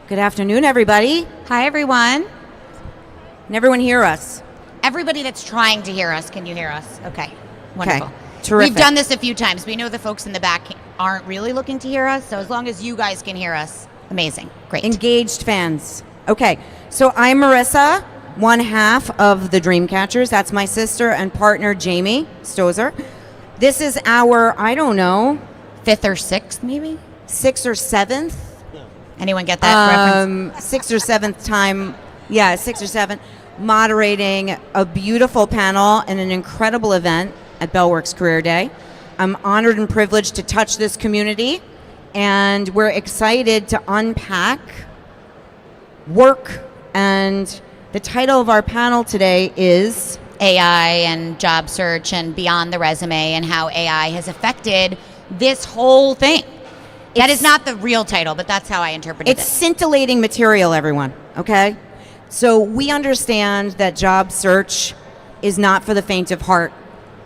Good afternoon, everybody. Hi, everyone. Can everyone hear us? Everybody that's trying to hear us, can you hear us? Okay, wonderful. Okay, terrific. We've done this a few times. We know the folks in the back aren't really looking to hear us, so as long as you guys can hear us, amazing, great. Engaged fans. Okay, so I'm Marissa, one half of the Dreamcatchers. That's my sister and partner, Jamie Sztoser. This is our, I don't know, Fifth or sixth, maybe? sixth or seventh? Anyone get that reference? Sixth or seventh time, yeah, sixth or seventh, moderating a beautiful panel and an incredible event at Bellworks Career Day. I'm honored and privileged to touch this community, and we're excited to unpack work. And the title of our panel today is AI and job search and beyond the resume and how AI has affected this whole thing. That is not the real title, but that's how I interpreted it. It's scintillating material, everyone, okay? So we understand that job search is not for the faint of heart,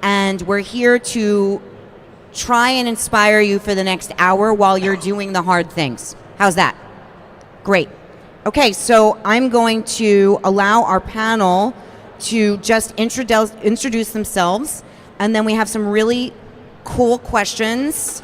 and we're here to try and inspire you for the next hour while you're doing the hard things. How's that? Great. Okay, so I'm going to allow our panel to just introduce themselves, and then we have some really cool questions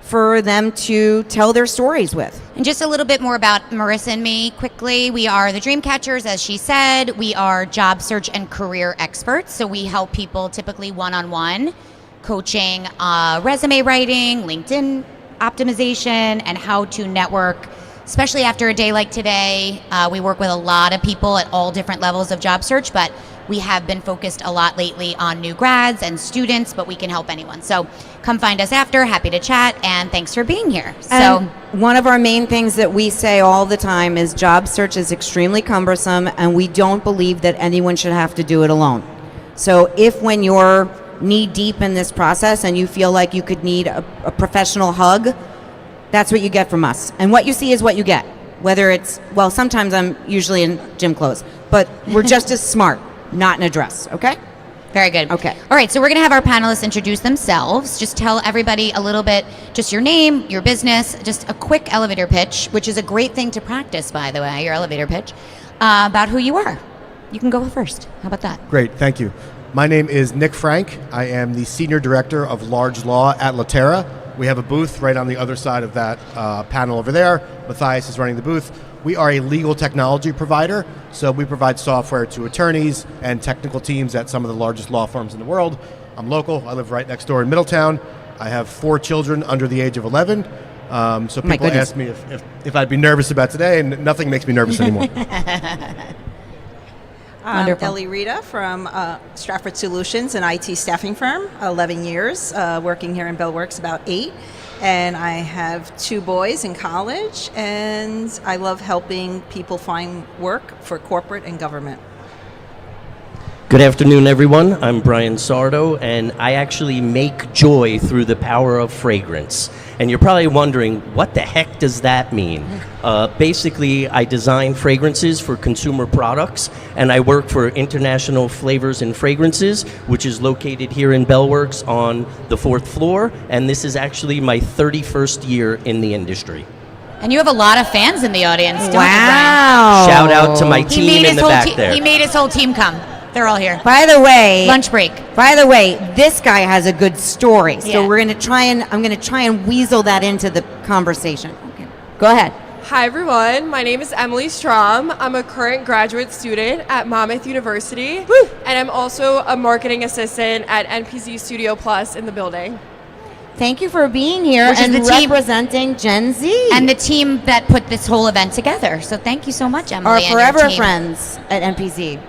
for them to tell their stories with. And just a little bit more about Marissa and me quickly. We are the Dreamcatchers, as she said. We are job search and career experts. So we help people typically one-on-one, coaching, resume writing, LinkedIn optimization, and how to network. Especially after a day like today, we work with a lot of people at all different levels of job search, but we have been focused a lot lately on new grads and students, but we can help anyone. So come find us after, happy to chat, and thanks for being here. And one of our main things that we say all the time is job search is extremely cumbersome, and we don't believe that anyone should have to do it alone. So if when you're knee deep in this process and you feel like you could need a professional hug, that's what you get from us. And what you see is what you get. Whether it's, well, sometimes I'm usually in gym clothes, but we're just as smart, not in a dress, okay? Very good. Okay. All right, so we're going to have our panelists introduce themselves. Just tell everybody a little bit, just your name, your business, just a quick elevator pitch, which is a great thing to practice, by the way, your elevator pitch, about who you are. You can go first. How about that? Great, thank you. My name is Nick Frank. I am the Senior Director of Large Law at Litera. We have a booth right on the other side of that panel over there. Matthias is running the booth. We are a legal technology provider, so we provide software to attorneys and technical teams at some of the largest law firms in the world. I'm local. I live right next door in Middletown. I have 4 children under the age of 11. So people ask me if I'd be nervous about today, and nothing makes me nervous anymore. I'm Ellie Reda from Stratford Solutions, an IT staffing firm, 11 years, working here in Bellworks, about 8. And I have 2 boys in college, and I love helping people find work for corporate and government. Good afternoon, everyone. I'm Brian Sardo, and I actually make joy through the power of fragrance. And you're probably wondering, what the heck does that mean? Basically, I design fragrances for consumer products, and I work for International Flavors and Fragrances, which is located here in Bellworks on the 4th floor, and this is actually my 31st year in the industry. And you have a lot of fans in the audience, don't you, Brian? Wow. Shout out to my team in the back there. He made his whole team come. They're all here. By the way, Lunch break. By the way, this guy has a good story, so Yeah. I'm gonna try and weasel that into the conversation. Okay, go ahead. Hi everyone, my name is Emily Strom. I'm a current graduate student at Monmouth University. Woo. And I'm also a marketing assistant at NPZ Studio Plus in the building. Thank you for being here Which is and the team- representing Gen Z. And the team that put this whole event together. So thank you so much, Emily. our and your forever team. friends at NPZ.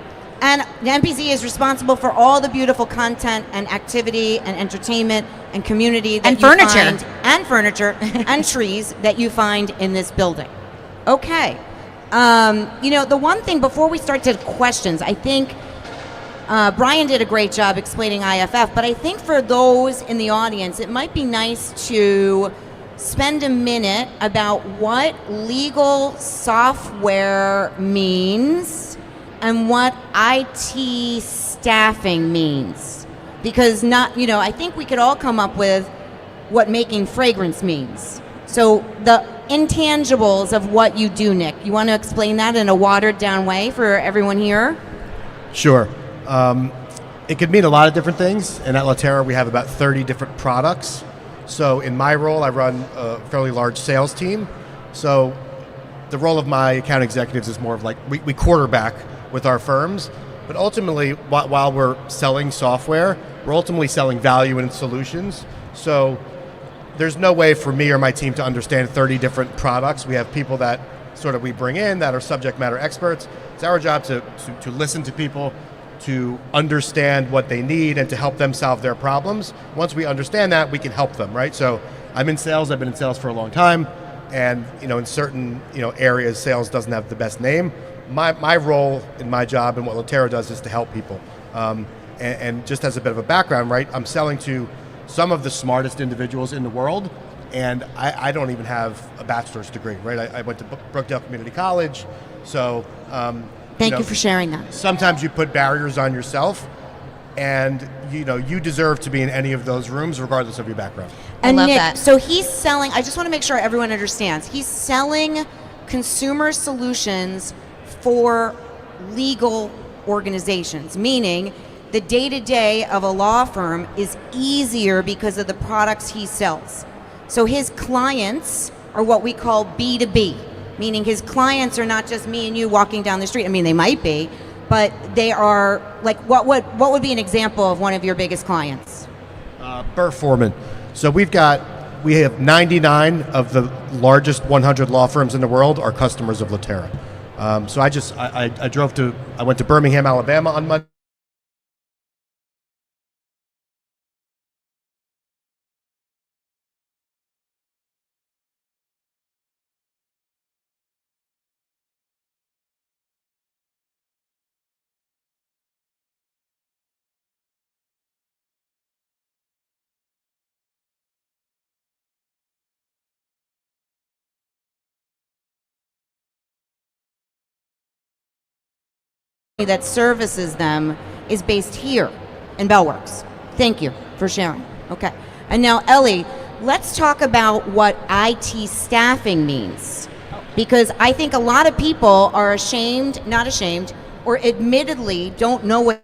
And the NPZ is responsible for all the beautiful content and activity and entertainment and community that And you furniture. find, and furniture and trees that you find in this building. Okay. The one thing before we start to questions, I think Brian did a great job explaining IFF, but I think for those in the audience, it might be nice to spend a minute about what legal software means and what IT staffing means. Because I think we could all come up with what making fragrance means. So the intangibles of what you do, Nick. You want to explain that in a watered down way for everyone here? Sure. It could mean a lot of different things, and at Litera we have about 30 different products. So in my role, I run a fairly large sales team. So the role of my account executives is more of like, we quarterback with our firms, but ultimately, while we're selling software, we're ultimately selling value and solutions. So there's no way for me or my team to understand 30 different products. We have people that sort of we bring in that are subject matter experts. It's our job to listen to people, to understand what they need and to help them solve their problems. Once we understand that, we can help them, right? So I'm in sales, I've been in sales for a long time, and in certain areas, sales doesn't have the best name. My role in my job and what Litera does is to help people. And just as a bit of a background, right, I'm selling to some of the smartest individuals in the world, and I don't even have a bachelor's degree, right? I went to Brookdale Community College, so Thank you for sharing that. Sometimes you put barriers on yourself, and you deserve to be in any of those rooms regardless of your background. And I love Nick, that. so he's selling, I just want to make sure everyone understands, he's selling consumer solutions for legal organizations, meaning the day-to-day of a law firm is easier because of the products he sells. So his clients are what we call B2B, meaning his clients are not just me and you walking down the street. I mean, they might be, but they are like, what would be an example of one of your biggest clients? Burr Foreman. So we have 99 of the largest 100 law firms in the world are customers of Litera. So I went to Birmingham, Alabama on Monday. That services them is based here in Bellworks. Thank you for sharing. Okay. And now, Ellie, let's talk about what IT staffing means. Because I think a lot of people are not ashamed, or admittedly don't know what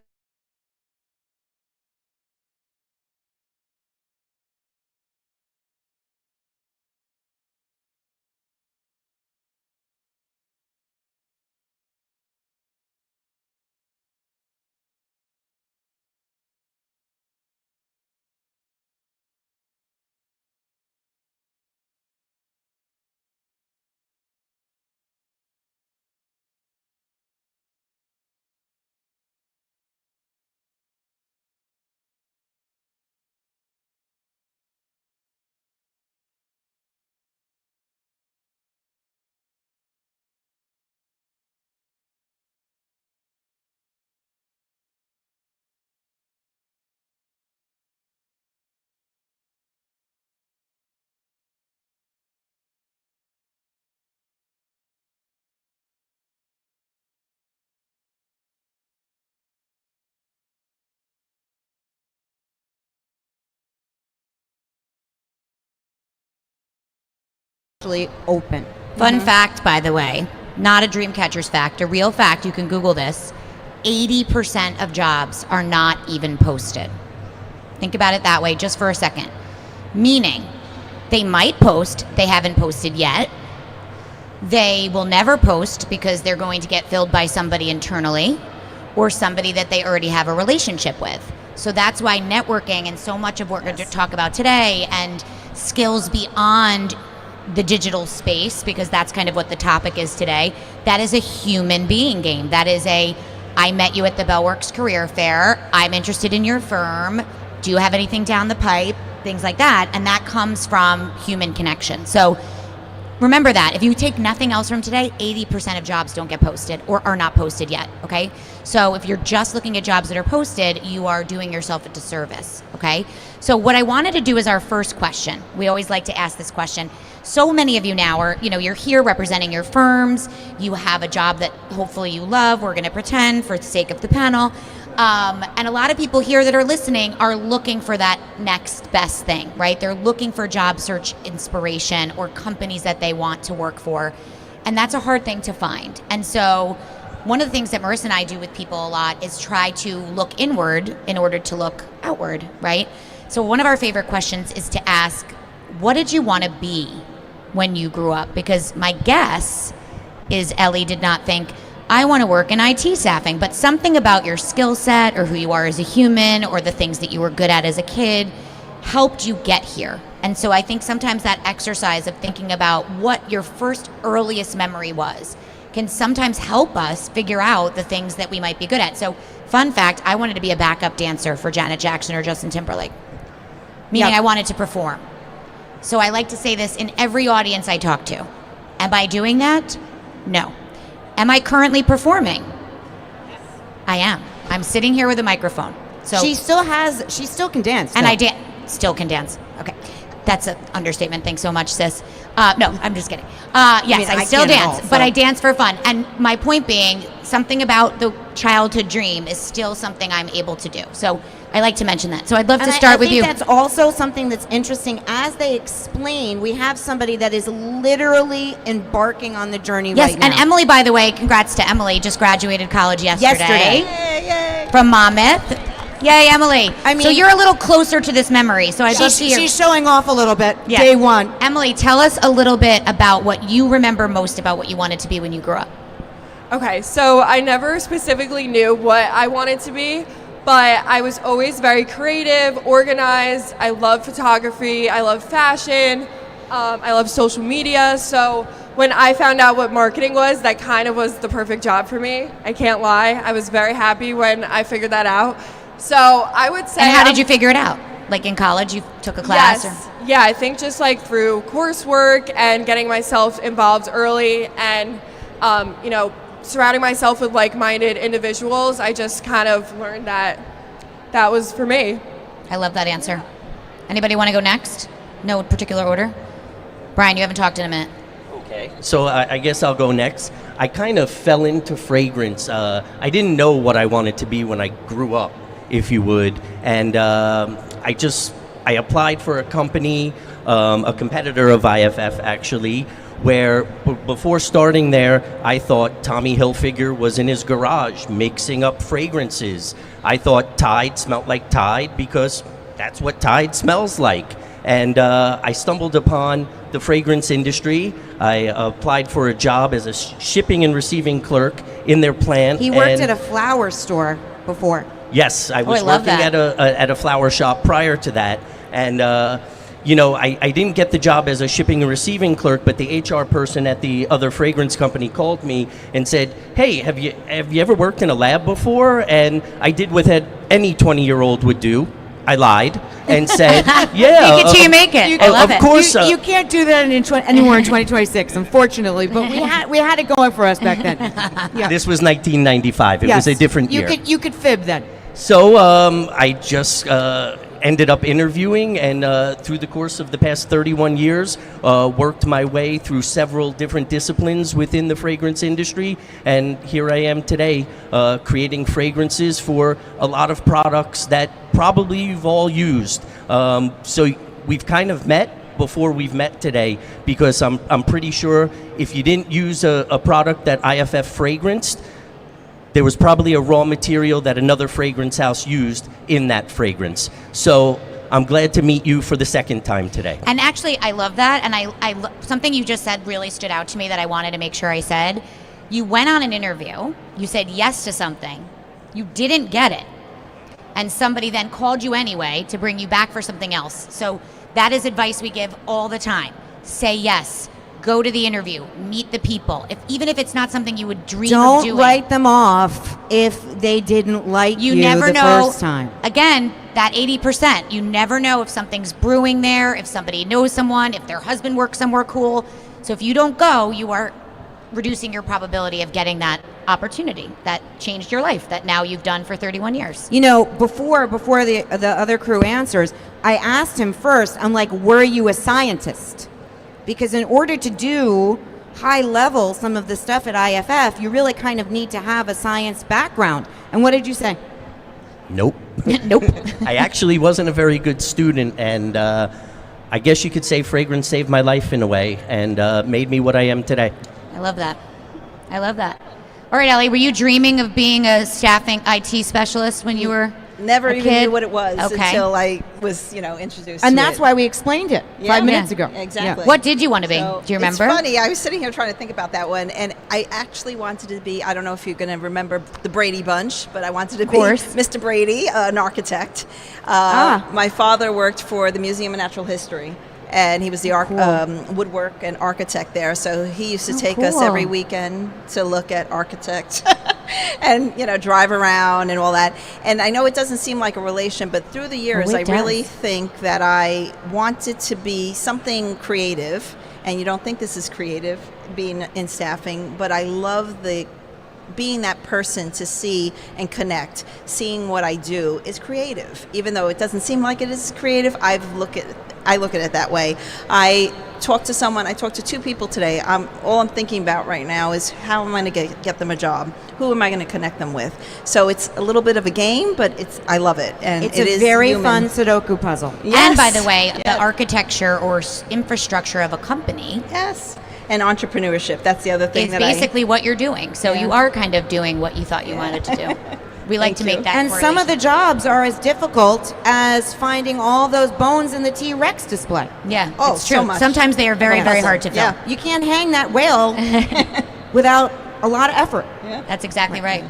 actually open. Fun fact, by the way, not a Dreamcatchers fact, a real fact, you can Google this. 80% of jobs are not even posted. Think about it that way just for a second. Meaning, they might post, they haven't posted yet. They will never post because they're going to get filled by somebody internally or somebody that they already have a relationship with. So that's why networking and so much of what we're going to talk about today and skills beyond the digital space, because that's kind of what the topic is today, that is a human being game. That is I met you at the Bellworks Career Fair. I'm interested in your firm. Do you have anything down the pipe? Things like that. And that comes from human connection. So remember that. If you take nothing else from today, 80% of jobs don't get posted or are not posted yet, okay? So if you're just looking at jobs that are posted, you are doing yourself a disservice, okay? So what I wanted to do is our first question. We always like to ask this question. So many of you now are, you're here representing your firms. You have a job that hopefully you love. We're going to pretend for the sake of the panel. And a lot of people here that are listening are looking for that next best thing, right? They're looking for job search inspiration or companies that they want to work for. And that's a hard thing to find. And so one of the things that Marissa and I do with people a lot is try to look inward in order to look outward, right? So one of our favorite questions is to ask, what did you want to be when you grew up? Because my guess is Ellie did not think, I want to work in IT staffing, but something about your skill set or who you are as a human or the things that you were good at as a kid helped you get here. And so I think sometimes that exercise of thinking about what your first earliest memory was can sometimes help us figure out the things that we might be good at. So fun fact, I wanted to be a backup dancer for Janet Jackson or Justin Timberlake, meaning I wanted to perform. So I like to say this in every audience I talk to. Am I doing that? No. Am I currently performing? Yes. I am. I'm sitting here with a microphone. So She still can dance. and still. still can dance. Okay. That's an understatement. Thanks so much, sis. No, I'm just kidding. Yes, I still can't at dance, all, but so. I dance for fun. And my point being, something about the childhood dream is still something I'm able to do. So I like to mention that. So I'd love to start with you. I think that's also something that's interesting. As they explain, we have somebody that is literally embarking on the journey Yes, right now. and Emily, by the way, congrats to Emily, just graduated college yesterday. From Monmouth. Yay, Emily. I mean- so you're a little closer to this memory, so I'd love to hear. She's showing off a little bit. Yeah. Day one. Emily, tell us a little bit about what you remember most about what you wanted to be when you grew up. Okay, so I never specifically knew what I wanted to be, but I was always very creative, organized. I love photography. I love fashion. I love social media. So when I found out what marketing was, that kind of was the perfect job for me. I can't lie. I was very happy when I figured that out. So I would say. And how did you figure it out? Like in college, you took a class? Yes. Yeah, I think just like through coursework and getting myself involved early and, surrounding myself with like-minded individuals, I just kind of learned that that was for me. I love that answer. Anybody want to go next? No particular order? Brian, you haven't talked in a minute. Okay, so I guess I'll go next. I kind of fell into fragrance. I didn't know what I wanted to be when I grew up, if you would. And I applied for a company, a competitor of IFF actually, where before starting there, I thought Tommy Hilfiger was in his garage mixing up fragrances. I thought Tide smelled like Tide because that's what Tide smells like. And I stumbled upon the fragrance industry. I applied for a job as a shipping and receiving clerk in their plant. He worked at a flower store before. Yes, I was love working that. at a flower shop prior to that. And I didn't get the job as a shipping and receiving clerk, but the HR person at the other fragrance company called me and said, "Hey, have you ever worked in a lab before?" And I did what any 20-year-old would do. I lied and said, "Yeah." Make it till you make it. I love of it. course. You can't do that anymore in 2026, unfortunately. But we had it going for us back then. Yeah. This was 1995. It was a different year. You could fib then. So I just ended up interviewing, and through the course of the past 31 years, worked my way through several different disciplines within the fragrance industry, and here I am today, creating fragrances for a lot of products that probably you've all used. So we've kind of met before we've met today, because I'm pretty sure if you didn't use a product that IFF fragranced, there was probably a raw material that another fragrance house used in that fragrance. So I'm glad to meet you for the second time today. And actually, I love that. And something you just said really stood out to me that I wanted to make sure I said. You went on an interview, you said yes to something, you didn't get it, and somebody then called you anyway to bring you back for something else. So that is advice we give all the time. Say yes. Go to the interview, meet the people. Even if it's not something you would dream of doing. Don't write them off if they didn't like you never the know. first time. Again, that 80%. You never know if something's brewing there, if somebody knows someone, if their husband works somewhere cool. So if you don't go, you are reducing your probability of getting that opportunity that changed your life, that now you've done for 31 years. Before the other crew answers, I asked him first, I'm like, were you a scientist? Because in order to do high level some of the stuff at IFF, you really kind of need to have a science background. And what did you say? Nope. Nope. I actually wasn't a very good student, and I guess you could say fragrance saved my life in a way and made me what I am today. I love that. I love that. All right, Ellie, were you dreaming of being a staffing IT specialist when you were Never a even kid? knew what it was Okay. until I was, introduced And to that's it. why we explained it Yeah. 5 minutes Yeah. ago. Exactly. What did you want to be? So, Do you remember? It's funny. I was sitting here trying to think about that one, and I actually wanted to be, I don't know if you're going to remember the Brady Bunch, but I wanted to be course. Mr. Brady, an architect. My father worked for the Museum of Natural History, and he was the woodwork and architect there. So he used to take us cool. every weekend to look at architects and, drive around and all that. And I know it doesn't seem like a relation, but through the years, it I really does. think that I wanted to be something creative. And you don't think this is creative, being in staffing, but I love being that person to see and connect. Seeing what I do is creative, even though it doesn't seem like it is creative. I look at it that way. I talked to 2 people today. All I'm thinking about right now is how am I going to get them a job? Who am I going to connect them with? So it's a little bit of a game, but I love it, and It's it a is very human. fun Sudoku puzzle. And Yes. by the way, the Yeah. architecture or infrastructure of a company Yes, and entrepreneurship. That's the other thing is that basically what you're doing. So Yeah. you are kind of doing what you thought you wanted to do. We like Thank to you. make that And some of the correlation. jobs are as difficult as finding all those bones in the T-Rex display. Yeah, Oh, it's true. so much. Sometimes they are very, Yeah. very hard to fill. Yeah. You can't hang that whale without a lot of effort. That's exactly right.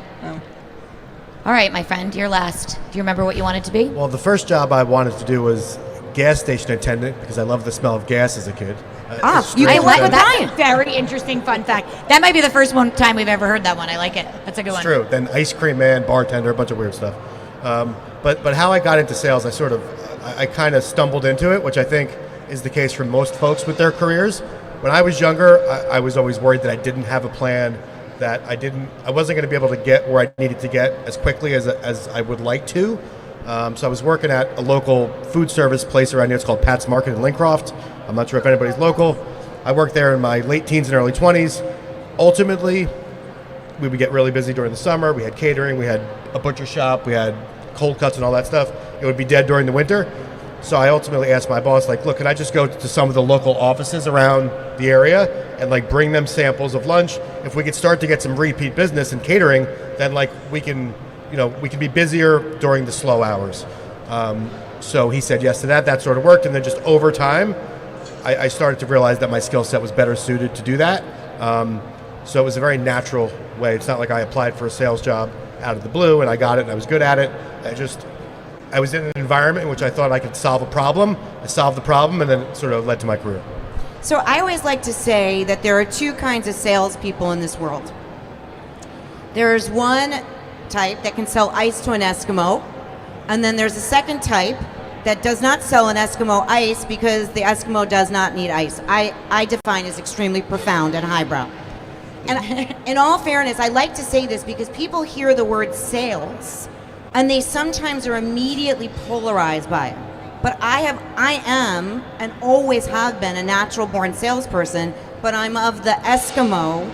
All right, my friend, you're last. Do you remember what you wanted to be? Well, the first job I wanted to do was gas station attendant because I loved the smell of gas as a kid. It's you strange can work that- with That's Brian. a very interesting fun fact. That might be the first time we've ever heard that one. I like it. That's a good one. It's true. Then ice cream man, bartender, a bunch of weird stuff. But how I got into sales, I kind of stumbled into it, which I think is the case for most folks with their careers. When I was younger, I was always worried that I didn't have a plan, that I wasn't going to be able to get where I needed to get as quickly as I would like to. So I was working at a local food service place around here. It's called Pat's Market in Lincroft. I'm not sure if anybody's local. I worked there in my late teens and early 20s. Ultimately, we would get really busy during the summer. We had catering, we had a butcher shop, we had cold cuts and all that stuff. It would be dead during the winter. So I ultimately asked my boss, look, can I just go to some of the local offices around the area and bring them samples of lunch? If we could start to get some repeat business in catering, then we can be busier during the slow hours. So he said yes to that. That sort of worked. And then just over time, I started to realize that my skill set was better suited to do that. So it was a very natural way. It's not like I applied for a sales job out of the blue and I got it and I was good at it. I was in an environment in which I thought I could solve a problem. I solved the problem, and then it sort of led to my career. So I always like to say that there are 2 kinds of salespeople in this world. There's one type that can sell ice to an Eskimo, and then there's a second type that does not sell an Eskimo ice because the Eskimo does not need ice. I define as extremely profound and highbrow. And in all fairness, I like to say this because people hear the word sales and they sometimes are immediately polarized by it. But I am and always have been a natural born salesperson, but I'm of the Eskimo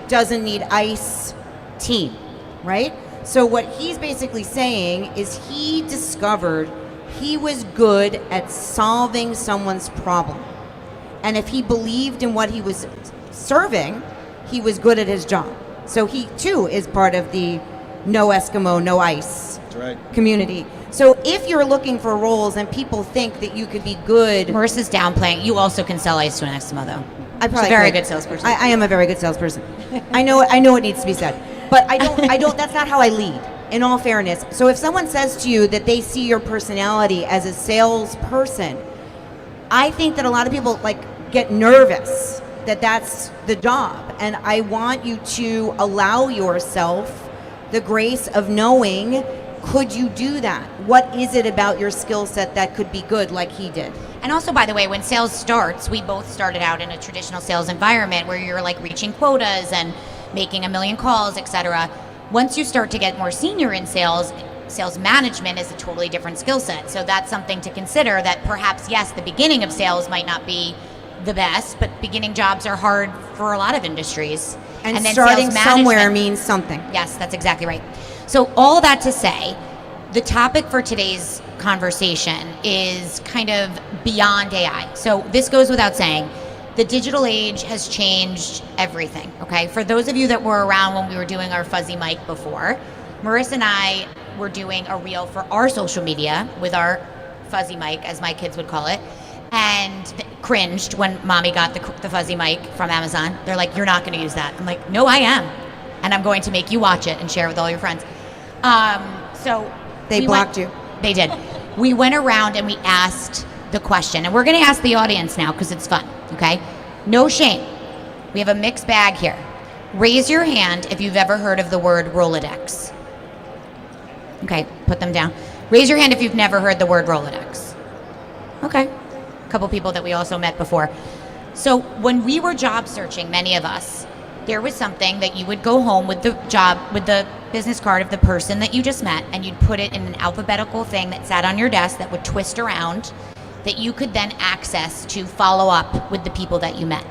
doesn't need ice team, right? So what he's basically saying is he discovered he was good at solving someone's problem. And if he believed in what he was serving, he was good at his job. So he too is part of the no Eskimo, no ice community. So if you're looking for roles and people think that you could be good, Marissa's downplaying. You also can sell ice to an Eskimo, though. I probably She's a very could. good salesperson. I am a very good salesperson. I know it needs to be said, but I don't. That's not how I lead. In all fairness, so if someone says to you that they see your personality as a salesperson, I think that a lot of people get nervous that that's the job, and I want you to allow yourself the grace of knowing, could you do that? What is it about your skill set that could be good like he did? And also, by the way, when sales starts, we both started out in a traditional sales environment where you're reaching quotas and making 1 million calls, etc. Once you start to get more senior in sales management is a totally different skill set. So that's something to consider, that perhaps, yes, the beginning of sales might not be the best, but beginning jobs are hard for a lot of industries. And then starting sales somewhere management- means something. Yes, that's exactly right. So all that to say, the topic for today's conversation is kind of beyond AI. So this goes without saying. The digital age has changed everything, okay? For those of you that were around when we were doing our fuzzy mic before, Marissa and I were doing a reel for our social media with our fuzzy mic, as my kids would call it, and cringed when mommy got the fuzzy mic from Amazon. They're like, you're not going to use that. I'm like, no, I am. And I'm going to make you watch it and share it with all your friends. So They blocked you. They did. We went around and we asked the question, and we're going to ask the audience now because it's fun, okay? No shame. We have a mixed bag here. Raise your hand if you've ever heard of the word Rolodex. Okay, put them down. Raise your hand if you've never heard the word Rolodex. Okay. A couple people that we also met before. So when we were job searching, many of us, there was something that you would go home with the business card of the person that you just met, and you'd put it in an alphabetical thing that sat on your desk that would twist around, that you could then access to follow up with the people that you met.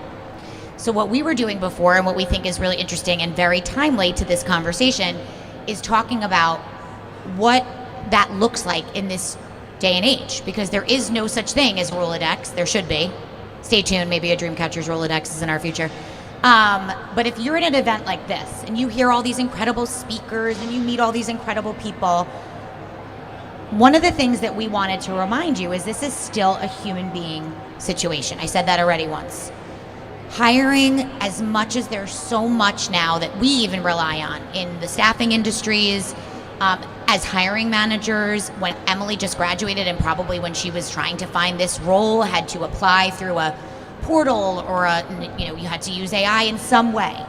So what we were doing before, and what we think is really interesting and very timely to this conversation, is talking about what that looks like in this day and age, because there is no such thing as Rolodex. There should be. Stay tuned, maybe a Dreamcatchers Rolodex is in our future. But if you're at an event like this and you hear all these incredible speakers and you meet all these incredible people, one of the things that we wanted to remind you is this is still a human being situation. I said that already once. Hiring, as much as there's so much now that we even rely on in the staffing industries, as hiring managers, when Emily just graduated and probably when she was trying to find this role, had to apply through a portal or you had to use AI in some way.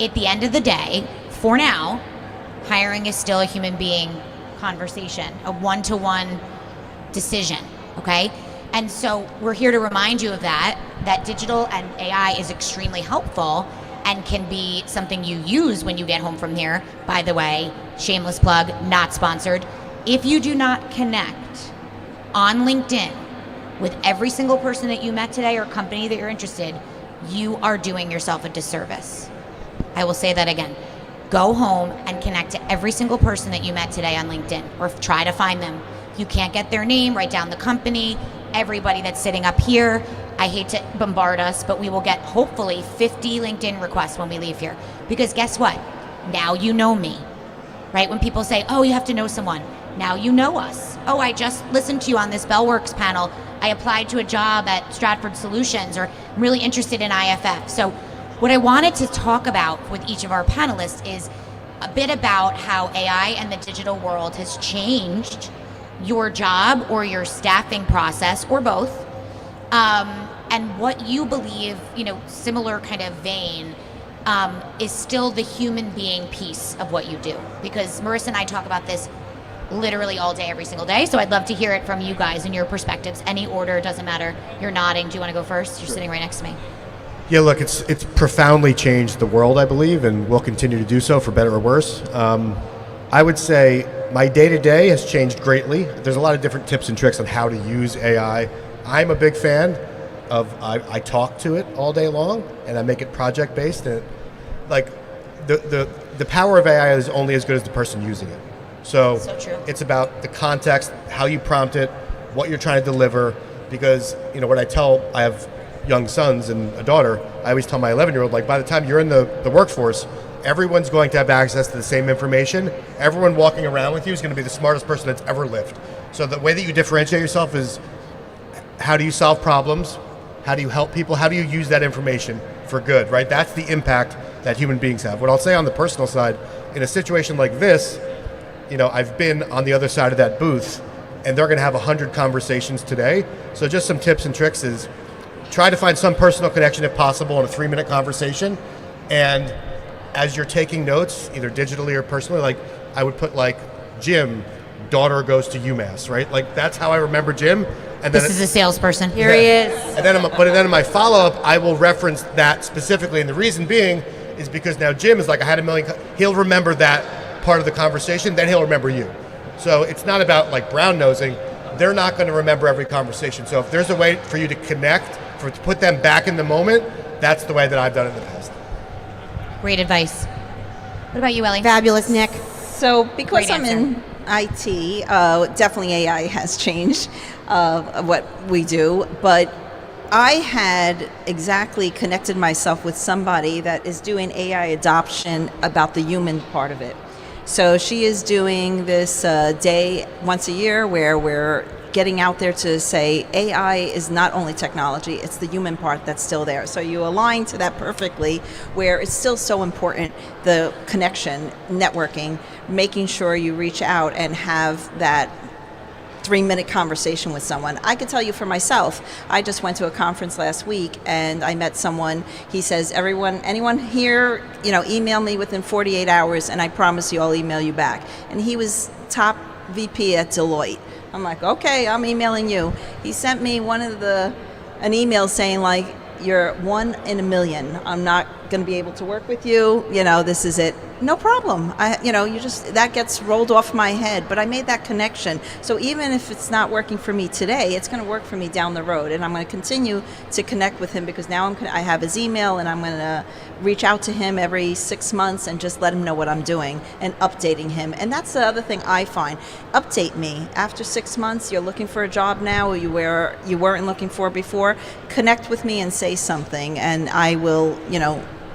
At the end of the day, for now, hiring is still a human being conversation, a one-to-one decision, okay? And so we're here to remind you of that digital and AI is extremely helpful and can be something you use when you get home from here. By the way, shameless plug, not sponsored. If you do not connect on LinkedIn with every single person that you met today or company that you're interested, you are doing yourself a disservice. I will say that again. Go home and connect to every single person that you met today on LinkedIn, or try to find them. If you can't get their name, write down the company, everybody that's sitting up here. I hate to bombard us, but we will get hopefully 50 LinkedIn requests when we leave here. Because guess what? Now you know me, right? When people say, oh, you have to know someone. Now you know us. Oh, I just listened to you on this Bellworks panel. I applied to a job at Stratford Solutions, or I'm really interested in IFF. So what I wanted to talk about with each of our panelists is a bit about how AI and the digital world has changed your job or your staffing process, or both, and what you believe, similar kind of vein, is still the human being piece of what you do. Because Marissa and I talk about this literally all day, every single day. So I'd love to hear it from you guys and your perspectives. Any order, doesn't matter. You're nodding. Do you want to go first? You're sitting right next to me. Yeah, look, it's profoundly changed the world, I believe, and will continue to do so for better or worse. I would say my day-to-day has changed greatly. There's a lot of different tips and tricks on how to use AI. I'm a big fan of, I talk to it all day long, and I make it project-based. And the power of AI is only as good as the person using it. So true. It's about the context, how you prompt it, what you're trying to deliver. Because when I have young sons and a daughter, I always tell my 11-year-old, by the time you're in the workforce, everyone's going to have access to the same information. Everyone walking around with you is going to be the smartest person that's ever lived. So the way that you differentiate yourself is, how do you solve problems? How do you help people? How do you use that information for good, right? That's the impact that human beings have. What I'll say on the personal side, in a situation like this, I've been on the other side of that booth, and they're going to have 100 conversations today. So just some tips and tricks is, try to find some personal connection if possible in a 3-minute conversation. And as you're taking notes, either digitally or personally, I would put Jim, daughter goes to UMass, right? That's how I remember Jim. And then this is a salesperson. Here he is. And then in my follow-up, I will reference that specifically. And the reason being is because now Jim is I had a million, he'll remember that part of the conversation, then he'll remember you. So it's not about brown nosing. They're not going to remember every conversation. So if there's a way for you to connect, to put them back in the moment, that's the way that I've done it in the past. Great advice. What about you, Ellie? Fabulous, Nick. So because Great I'm in IT, definitely AI has changed what we do, but I had exactly connected myself with somebody that is doing AI adoption about the human part of it. So she is doing this day once a year where we're getting out there to say AI is not only technology, it's the human part that's still there. So you align to that perfectly, where it's still so important, the connection, networking, making sure you reach out and have that 3-minute conversation with someone. I could tell you for myself, I just went to a conference last week and I met someone. He says, anyone here, email me within 48 hours and I promise you I'll email you back. And he was top VP at Deloitte. I'm like, okay, I'm emailing you. He sent me an email saying like, you're 1 in a million. I'm not going to be able to work with you. This is it. No problem. That gets rolled off my head, but I made that connection. So even if it's not working for me today, it's going to work for me down the road. And I'm going to continue to connect with him because now I have his email and I'm going to reach out to him every 6 months and just let him know what I'm doing and updating him. And that's the other thing I find. Update me. After 6 months, you're looking for a job now or you weren't looking for before. Connect with me and say something and I will,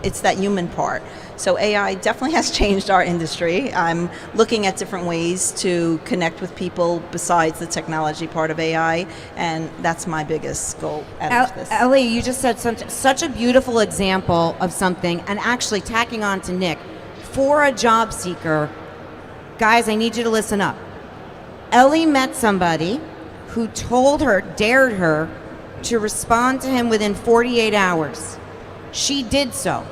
it's that human part. So AI definitely has changed our industry. I'm looking at different ways to connect with people besides the technology part of AI, and that's my biggest goal out of this. Ellie, you just said such a beautiful example of something, and actually tacking on to Nick, for a job seeker, guys, I need you to listen up. Ellie met somebody who dared her to respond to him within 48 hours. She did so.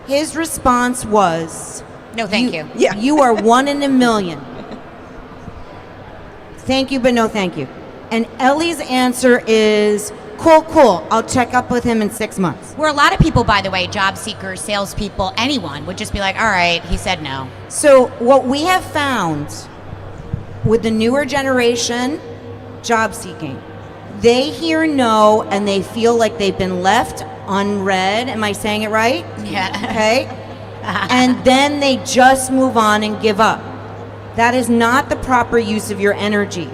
His response was, no, thank you. Yeah. You are 1 in a million. Thank you, but no thank you. And Ellie's answer is, cool. I'll check up with him in 6 months. Where a lot of people, by the way, job seekers, salespeople, anyone would just be like, all right, he said no. So what we have found with the newer generation job seeking, they hear no and they feel like they've been left unread. Am I saying it right? Yeah. Okay. And then they just move on and give up. That is not the proper use of your energy.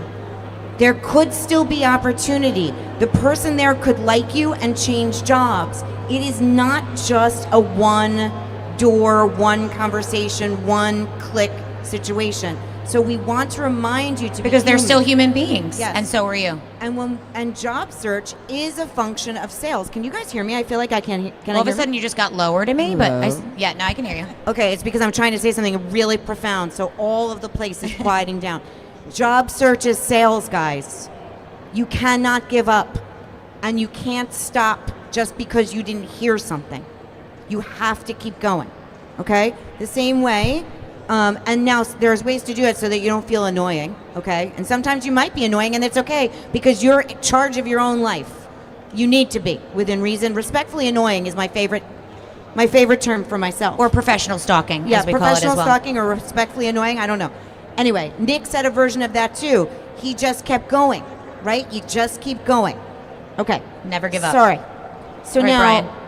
There could still be opportunity. The person there could like you and change jobs. It is not just a one door, one conversation, one click situation. So we want to remind you to because be they're human. still human beings, Yes. and so are you. And job search is a function of sales. Can you guys hear me? I feel like I can. All of a sudden, you just got lower to me, but now I can hear you. Okay, it's because I'm trying to say something really profound. So all of the place is quieting down. Job search is sales, guys. You cannot give up, and you can't stop just because you didn't hear something. You have to keep going. Okay, the same way. And now there's ways to do it so that you don't feel annoying, okay? And sometimes you might be annoying, and it's okay because you're in charge of your own life. You need to be within reason. Respectfully annoying is my favorite term for myself. Or professional stalking, yeah, as we call it professional as well. stalking or respectfully annoying. I don't know. Anyway, Nick said a version of that too. He just kept going, right? You just keep going. Okay. Never give up. Sorry. So All right, now,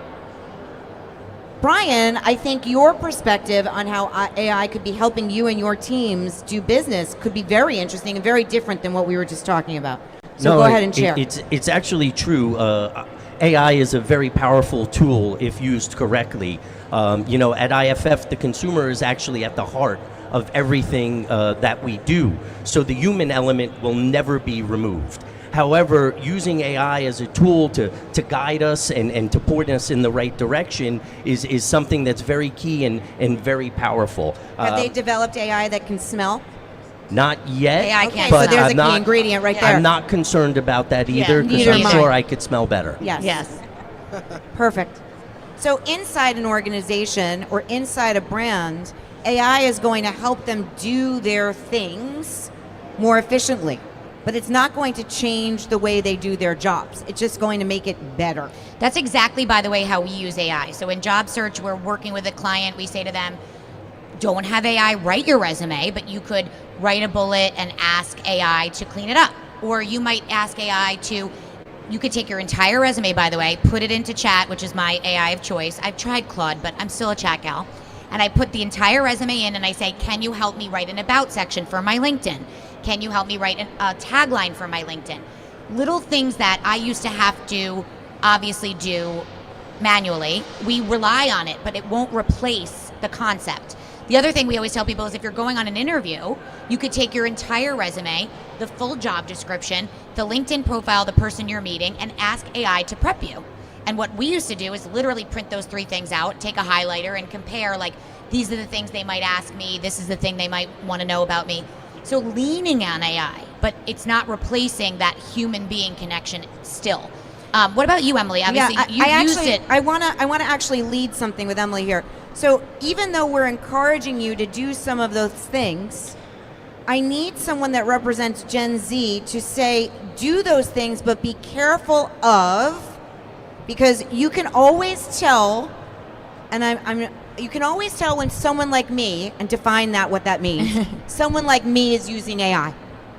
Brian, I think your perspective on how AI could be helping you and your teams do business could be very interesting and very different than what we were just talking about. So go ahead and share. It's actually true. AI is a very powerful tool if used correctly. At IFF, the consumer is actually at the heart of everything that we do. So the human element will never be removed. However, using AI as a tool to guide us and to point us in the right direction is something that's very key and very powerful. Have they developed AI that can smell? Not yet. AI Okay, can't so but there's I'm a key not- ingredient right there. I'm not concerned about that either because neither I'm am I. sure I could smell better. Yes. Yes. Perfect. So inside an organization or inside a brand, AI is going to help them do their things more efficiently. But it's not going to change the way they do their jobs. It's just going to make it better. That's exactly, by the way, how we use AI. So in job search, we're working with a client. We say to them, don't have AI write your resume, but you could write a bullet and ask AI to clean it up. Or you might ask AI you could take your entire resume, by the way, put it into chat, which is my AI of choice. I've tried Claude, but I'm still a chat gal. and I put the entire resume in and I say, can you help me write an about section for my LinkedIn? Can you help me write a tagline for my LinkedIn? Little things that I used to have to obviously do manually. We rely on it, but it won't replace the concept. The other thing we always tell people is if you're going on an interview, you could take your entire resume, the full job description, the LinkedIn profile of the person you're meeting, and ask AI to prep you. And what we used to do is literally print those 3 things out, take a highlighter, and compare, like, these are the things they might ask me, this is the thing they might want to know about me. So leaning on AI, but it's not replacing that human being connection still. What about you, Emily? Obviously, you used it. I want to actually lead something with Emily here. So even though we're encouraging you to do some of those things, I need someone that represents Gen Z to say, do those things, but be careful of, because you can always tell, and you can always tell when someone like me, and define that what that means, someone like me is using AI.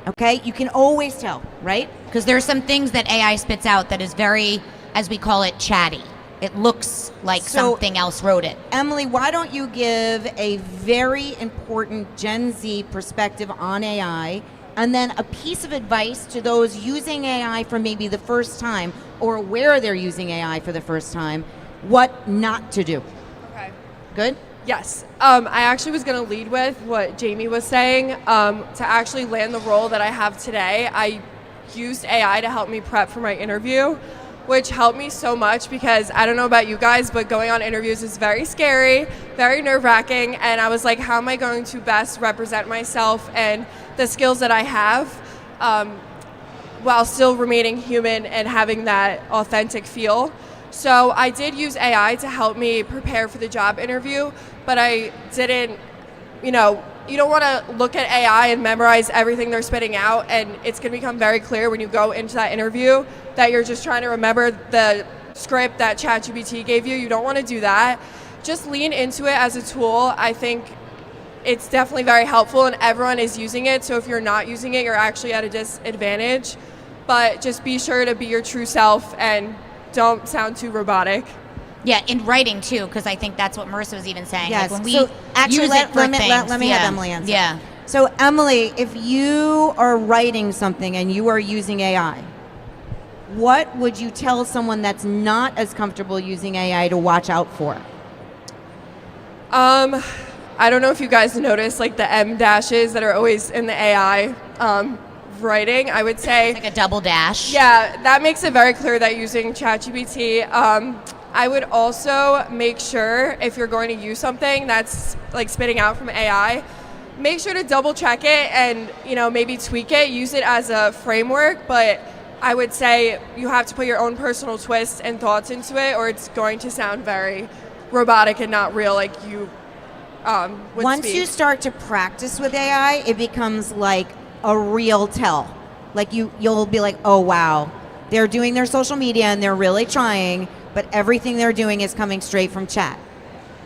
Okay, you can always tell, right? Because there's some things that AI spits out that is very, as we call it, chatty. It looks like something else wrote it. Emily, why don't you give a very important Gen Z perspective on AI, and then a piece of advice to those using AI for maybe the first time, or where they're using AI for the first time, what not to do. Okay. Good? Yes. I actually was going to lead with what Jamie was saying. To actually land the role that I have today, I used AI to help me prep for my interview, which helped me so much because I don't know about you guys, but going on interviews is very scary, very nerve-wracking, and I was like, how am I going to best represent myself and the skills that I have while still remaining human and having that authentic feel? So I did use AI to help me prepare for the job interview, but I didn't, you don't want to look at AI and memorize everything they're spitting out, and it's going to become very clear when you go into that interview that you're just trying to remember the script that ChatGPT gave you. You don't want to do that. Just lean into it as a tool. I think it's definitely very helpful, and everyone is using it, so if you're not using it, you're actually at a disadvantage. But just be sure to be your true self and don't sound too robotic. Yeah, in writing too, because I think that's what Marissa was even saying. Yes. Like when we so actually, use it for things, let me have Emily answer. Yeah. So Emily, if you are writing something and you are using AI, what would you tell someone that's not as comfortable using AI to watch out for? I don't know if you guys noticed, like the M dashes that are always in the AI writing. I would say it's like a double dash. Yeah, that makes it very clear that using ChatGPT. I would also make sure if you're going to use something that's like spitting out from AI, make sure to double check it and maybe tweak it, use it as a framework, but I would say you have to put your own personal twist and thoughts into it, or it's going to sound very robotic and not real like you would Once speak. you start to practice with AI, it becomes like a real tell. Like you'll be like, oh wow, they're doing their social media and they're really trying, but everything they're doing is coming straight from chat.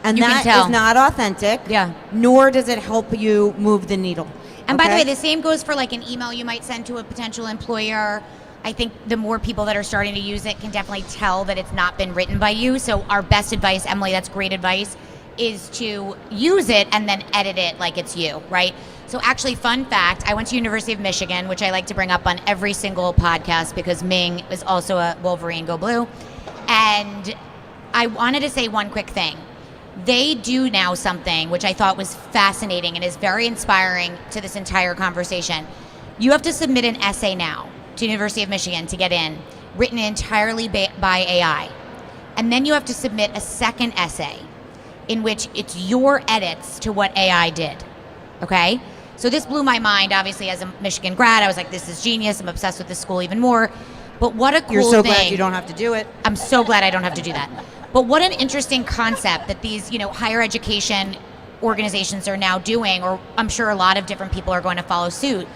And You can that tell. is not authentic. Yeah. Nor does it help you move the needle. And by the Okay? way, the same goes for like an email you might send to a potential employer. I think the more people that are starting to use it can definitely tell that it's not been written by you. So our best advice, Emily, that's great advice, is to use it and then edit it like it's you, right? So actually, fun fact, I went to University of Michigan, which I like to bring up on every single podcast because Ming is also a Wolverine, go blue. And I wanted to say one quick thing. They do now something which I thought was fascinating and is very inspiring to this entire conversation. You have to submit an essay now to University of Michigan to get in, written entirely by AI. And then you have to submit a second essay in which it's your edits to what AI did, okay? So this blew my mind, obviously, as a Michigan grad. I was like, this is genius. I'm obsessed with this school even more. But what a cool You're so thing. glad you don't have to do it. I'm so glad I don't have to do that. But what an interesting concept that these, higher education organizations are now doing, or I'm sure a lot of different people are going to follow suit,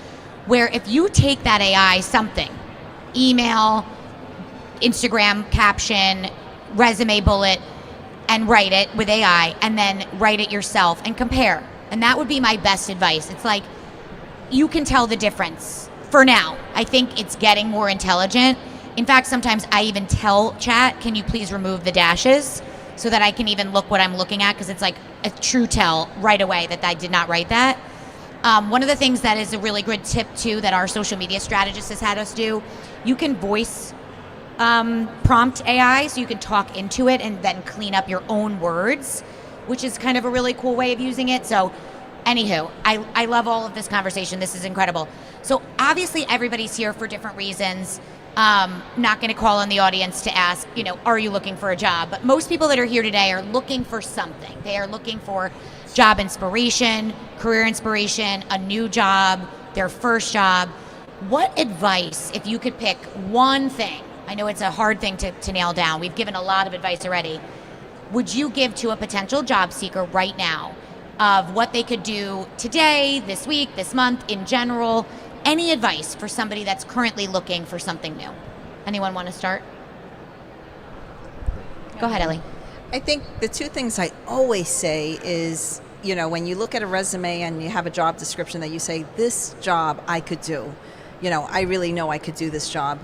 where if you take that AI something, email, Instagram caption, resume bullet, and write it with AI, and then write it yourself and compare. And that would be my best advice. It's like, you can tell the difference for now. I think it's getting more intelligent. In fact, sometimes I even tell chat, can you please remove the dashes? so that I can even look what I'm looking at, because it's like a true tell right away that I did not write that. One of the things that is a really good tip too that our social media strategist has had us do, you can voice prompt AI, so you can talk into it and then clean up your own words, which is kind of a really cool way of using it. So anywho, I love all of this conversation. This is incredible. So obviously everybody's here for different reasons. Not going to call on the audience to ask, are you looking for a job? But most people that are here today are looking for something. They are looking for job inspiration, career inspiration, a new job, their first job. What advice, if you could pick one thing, I know it's a hard thing to nail down, we've given a lot of advice already, would you give to a potential job seeker right now of what they could do today, this week, this month, in general? Any advice for somebody that's currently looking for something new? Anyone want to start? Go ahead, Ellie. I think the two things I always say is, when you look at a resume and you have a job description that you say, this job I could do, I really know I could do this job.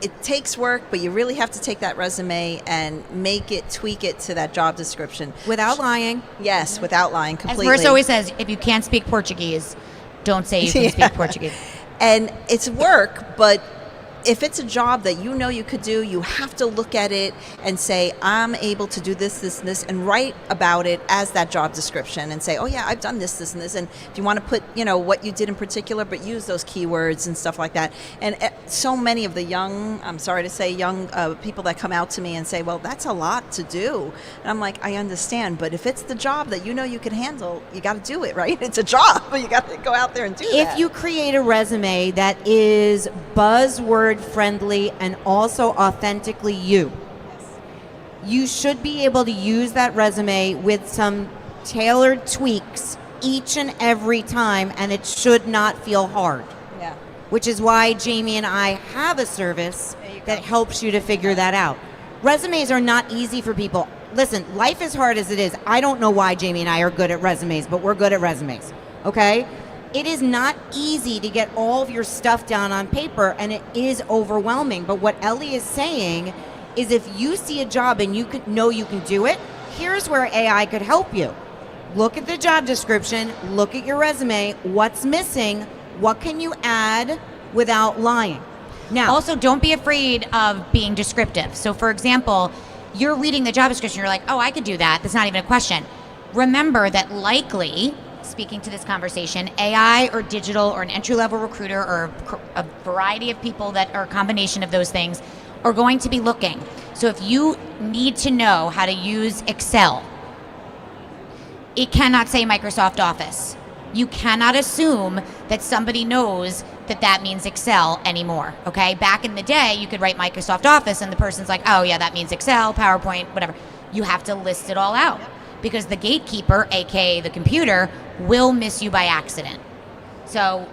It takes work, but you really have to take that resume and tweak it to that job description. Without lying. Yes, without lying completely. As Marissa always says, if you can't speak Portuguese, don't say you can speak Portuguese. And it's work, but if it's a job that you know you could do, you have to look at it and say, I'm able to do this, this, and this, and write about it as that job description and say, oh yeah, I've done this, this, and this. And if you want to put, what you did in particular, but use those keywords and stuff like that. And so many of the young, I'm sorry to say, young people that come out to me and say, well, that's a lot to do. And I'm like, I understand, but if it's the job that you know you can handle, you got to do it, right? It's a job, but you got to go out there and do that. If you create a resume that is buzzword friendly and also authentically you, you should be able to use that resume with some tailored tweaks each and every time, and it should not feel hard. Yeah. Which is why Jamie and I have a service that helps you to figure that out. Resumes are not easy for people. Listen, life is hard as it is. I don't know why Jamie and I are good at resumes, but we're good at resumes, okay? It is not easy to get all of your stuff down on paper, and it is overwhelming. But what Ellie is saying is, if you see a job and you know you can do it, here's where AI could help you. Look at the job description, look at your resume, what's missing, what can you add without lying? Now, Also, don't be afraid of being descriptive. So for example, you're reading the job description, you're like, oh, I could do that. That's not even a question. Remember that likely, speaking to this conversation, AI or digital or an entry-level recruiter or a variety of people that are a combination of those things are going to be looking. So if you need to know how to use Excel, it cannot say Microsoft Office. You cannot assume that somebody knows that that means Excel anymore, okay? Back in the day, you could write Microsoft Office and the person's like, oh yeah, that means Excel, PowerPoint, whatever. You have to list it all out, because the gatekeeper, aka the computer, will miss you by accident. So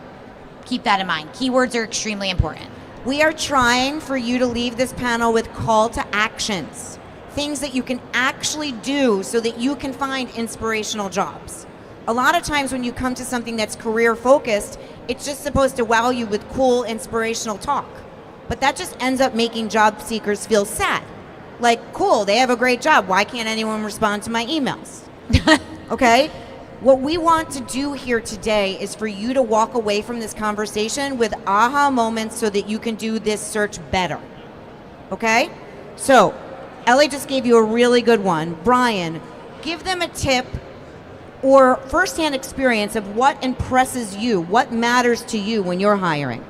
keep that in mind. Keywords are extremely important. we are trying for you to leave this panel with call to actions, things that you can actually do so that you can find inspirational jobs. A lot of times when you come to something that's career focused, it's just supposed to wow you with cool, inspirational talk. But that just ends up making job seekers feel sad. Like, cool, they have a great job. Why can't anyone respond to my emails? Okay? What we want to do here today is for you to walk away from this conversation with aha moments so that you can do this search better. Okay? So, Ellie just gave you a really good one. Brian, give them a tip or firsthand experience of what impresses you, what matters to you when you're hiring.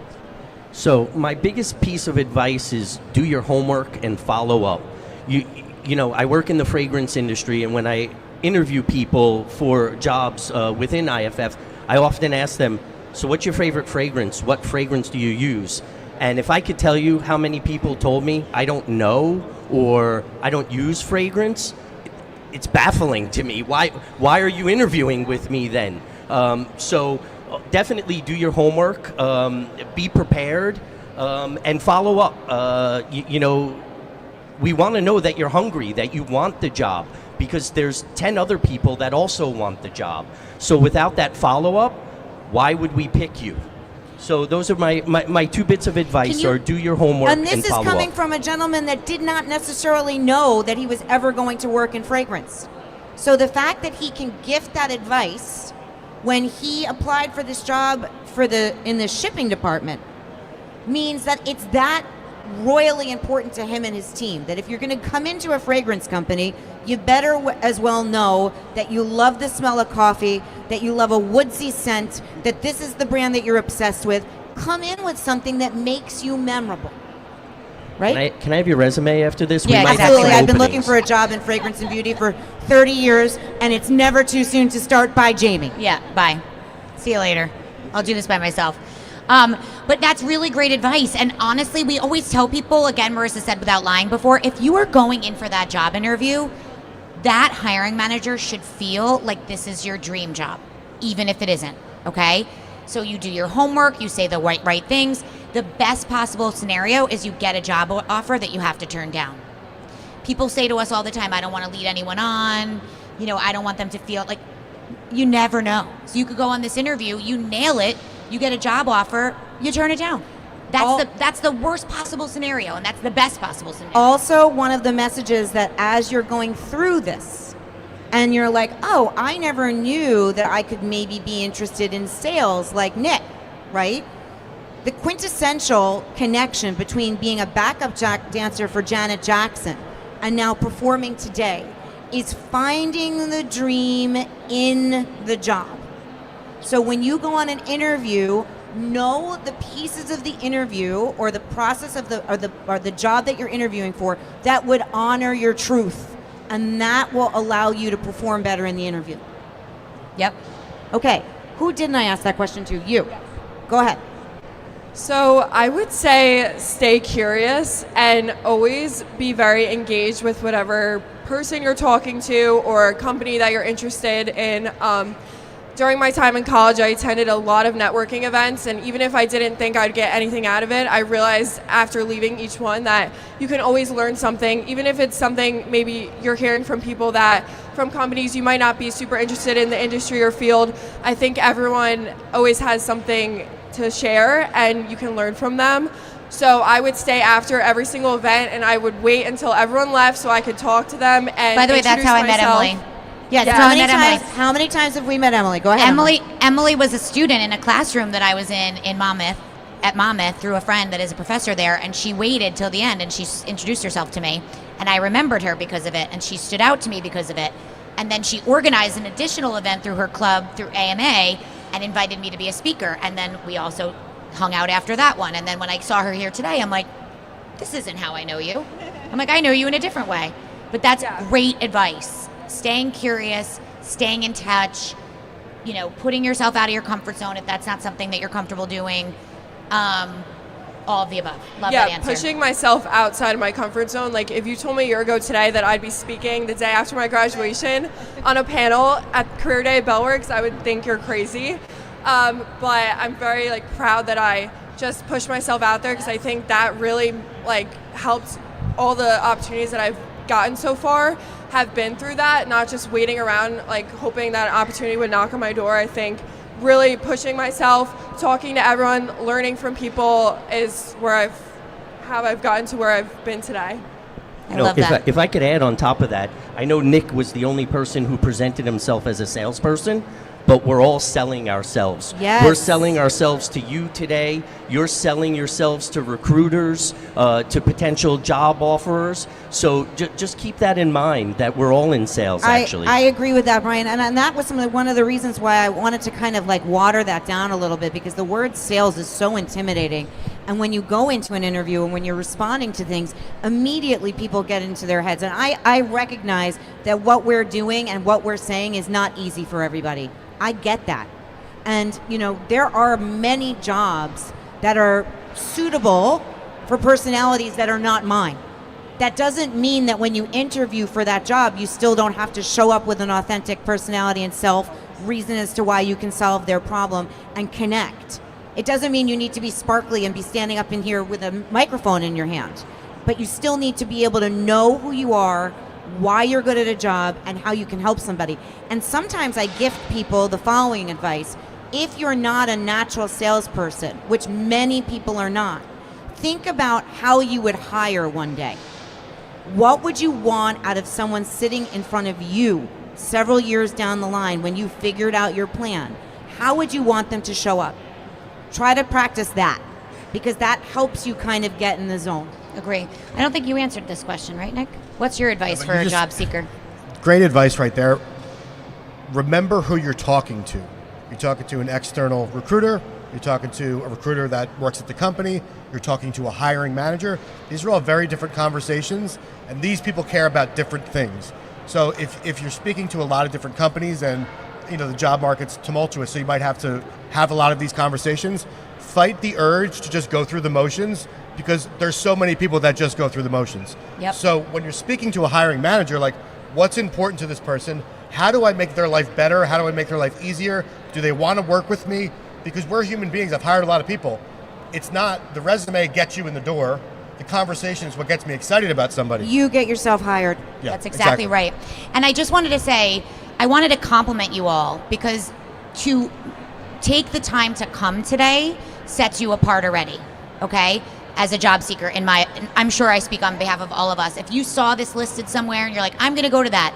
So my biggest piece of advice is do your homework and follow up. You know, I work in the fragrance industry, and when I interview people for jobs within IFF, I often ask them, so what's your favorite fragrance? What fragrance do you use? And if I could tell you how many people told me I don't know or I don't use fragrance, it's baffling to me. Why are you interviewing with me then? So definitely do your homework, be prepared, and follow up. You know, we want to know that you're hungry, that you want the job, because there's 10 other people that also want the job. So without that follow-up, why would we pick you? So those are my two bits of advice: Can you- are do your homework And this is follow coming up. from a gentleman that did not necessarily know that he was ever going to work in fragrance. So the fact that he can gift that advice when he applied for this job in the shipping department means that it's that royally important to him and his team, that if you're going to come into a fragrance company, you better as well know that you love the smell of coffee, that you love a woodsy scent, that this is the brand that you're obsessed with. Come in with something that makes you memorable, right? Can I have your resume after this? Yeah, might have Absolutely. some I've been looking openings. for a job in fragrance and beauty for 30 years, and it's never too soon to start. By Jamie. Yeah, bye. See you later. I'll do this by myself. But that's really great advice. And honestly, we always tell people, again, Marissa said without lying before, if you are going in for that job interview, that hiring manager should feel like this is your dream job, even if it isn't, okay? So you do your homework, you say the right things. The best possible scenario is you get a job offer that you have to turn down. People say to us all the time, I don't want to lead anyone on, I don't want them to feel like, you never know. So you could go on this interview, you nail it, you get a job offer, you turn it down. That's the worst possible scenario, and that's the best possible scenario. Also, one of the messages that as you're going through this, and you're like, oh, I never knew that I could maybe be interested in sales like Nick, right? The quintessential connection between being a backup dancer for Janet Jackson and now performing today is finding the dream in the job. So when you go on an interview, know the pieces of the interview or the process of the job that you're interviewing for that would honor your truth, and that will allow you to perform better in the interview. Yep. Okay, who didn't I ask that question to? You. Go ahead. So I would say stay curious and always be very engaged with whatever person you're talking to or company that you're interested in. During my time in college, I attended a lot of networking events, and even if I didn't think I'd get anything out of it, I realized after leaving each one that you can always learn something, even if it's something maybe you're hearing from people from companies you might not be super interested in the industry or field. I think everyone always has something to share, and you can learn from them. So I would stay after every single event, and I would wait until everyone left so I could talk to them and By the way, that's introduce how I met myself. Emily. Yes. Yeah, How I many met times? Emily. How many times have we met Emily? Go ahead. Emily was a student in a classroom that I was in Monmouth, at Monmouth, through a friend that is a professor there, and she waited till the end and she introduced herself to me, and I remembered her because of it, and she stood out to me because of it. And then she organized an additional event through her club, through AMA, and invited me to be a speaker. And then we also hung out after that one. And then when I saw her here today, I'm like, this isn't how I know you. I'm like, I know you in a different way. But that's great advice. Staying curious, staying in touch, putting yourself out of your comfort zone if that's not something that you're comfortable doing. All of the above. Love that answer. Pushing myself outside of my comfort zone. Like if you told me a year ago today that I'd be speaking the day after my graduation on a panel at Career Day at Bellworks, I would think you're crazy. But I'm very proud that I just pushed myself out there, because I think that really helped. All the opportunities that I've gotten so far have been through that, not just waiting around hoping that an opportunity would knock on my door. I think really pushing myself, talking to everyone, learning from people is where I've gotten to where I've been today. I love that. If I could add on top of that, I know Nick was the only person who presented himself as a salesperson, but we're all selling ourselves. Yes. We're selling ourselves to you today. You're selling yourselves to recruiters, to potential job offerers. So just keep that in mind, that we're all in sales, actually. I agree with that, Brian. And that was one of the reasons why I wanted to kind of water that down a little bit, because the word sales is so intimidating. And when you go into an interview and when you're responding to things, immediately people get into their heads. And I recognize that what we're doing and what we're saying is not easy for everybody. I get that. And, there are many jobs that are suitable for personalities that are not mine. That doesn't mean that when you interview for that job, you still don't have to show up with an authentic personality and reason as to why you can solve their problem and connect. It doesn't mean you need to be sparkly and be standing up in here with a microphone in your hand, but you still need to be able to know who you are, why you're good at a job, and how you can help somebody. And sometimes I gift people the following advice. if you're not a natural salesperson, which many people are not, think about how you would hire one day. What would you want out of someone sitting in front of you several years down the line when you figured out your plan? How would you want them to show up? Try to practice that, because that helps you kind of get in the zone. Agree. I don't think you answered this question, right, Nick? What's your advice for a job seeker? Great advice right there. Remember who you're talking to. You're talking to an external recruiter. You're talking to a recruiter that works at the company. You're talking to a hiring manager. These are all very different conversations, and these people care about different things. So if you're speaking to a lot of different companies, and the job market's tumultuous, so you might have to have a lot of these conversations, fight the urge to just go through the motions, because there's so many people that just go through the motions. Yep. So when you're speaking to a hiring manager, like, what's important to this person? How do I make their life better? How do I make their life easier? Do they want to work with me? Because we're human beings. I've hired a lot of people. It's not the resume gets you in the door. The conversation is what gets me excited about somebody. You get yourself hired. Yeah, That's exactly right. And I just wanted to say, I wanted to compliment you all, because to take the time to come today sets you apart already, okay? As a job seeker, I'm sure I speak on behalf of all of us. If you saw this listed somewhere and you're like, I'm gonna go to that,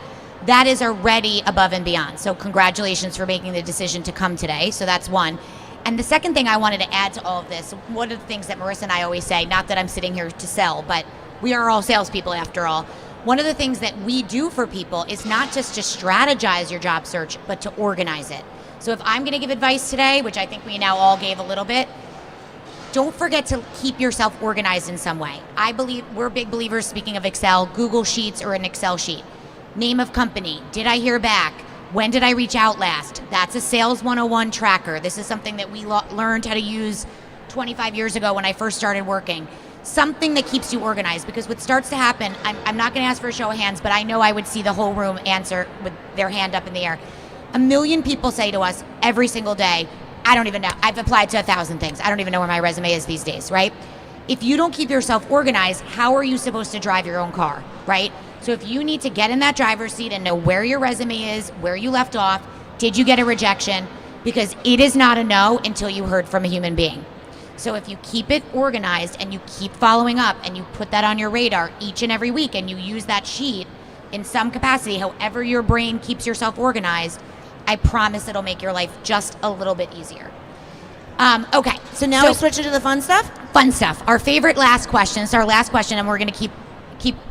that is already above and beyond. So congratulations for making the decision to come today. So that's one. And the second thing I wanted to add to all of this, one of the things that Marissa and I always say, not that I'm sitting here to sell, but we are all salespeople after all. One of the things that we do for people is not just to strategize your job search, but to organize it. So if I'm gonna give advice today, which I think we now all gave a little bit, don't forget to keep yourself organized in some way. I believe we're big believers, speaking of Excel, Google Sheets or an Excel sheet. Name of company, did I hear back? When did I reach out last? That's a Sales 101 tracker. This is something that we learned how to use 25 years ago when I first started working. Something that keeps you organized, because what starts to happen, I'm not gonna ask for a show of hands, but I know I would see the whole room answer with their hand up in the air. 1 million people say to us every single day, I don't even know, I've applied to 1,000 things. I don't even know where my resume is these days, right? If you don't keep yourself organized, how are you supposed to drive your own car, right? So if you need to get in that driver's seat and know where your resume is, where you left off, did you get a rejection? Because it is not a no until you heard from a human being. So if you keep it organized and you keep following up and you put that on your radar each and every week and you use that sheet in some capacity, however your brain keeps yourself organized, I promise it'll make your life just a little bit easier. Okay, So now we switch into the fun stuff? Fun stuff. Our favorite last question. It's our last question, and we're going to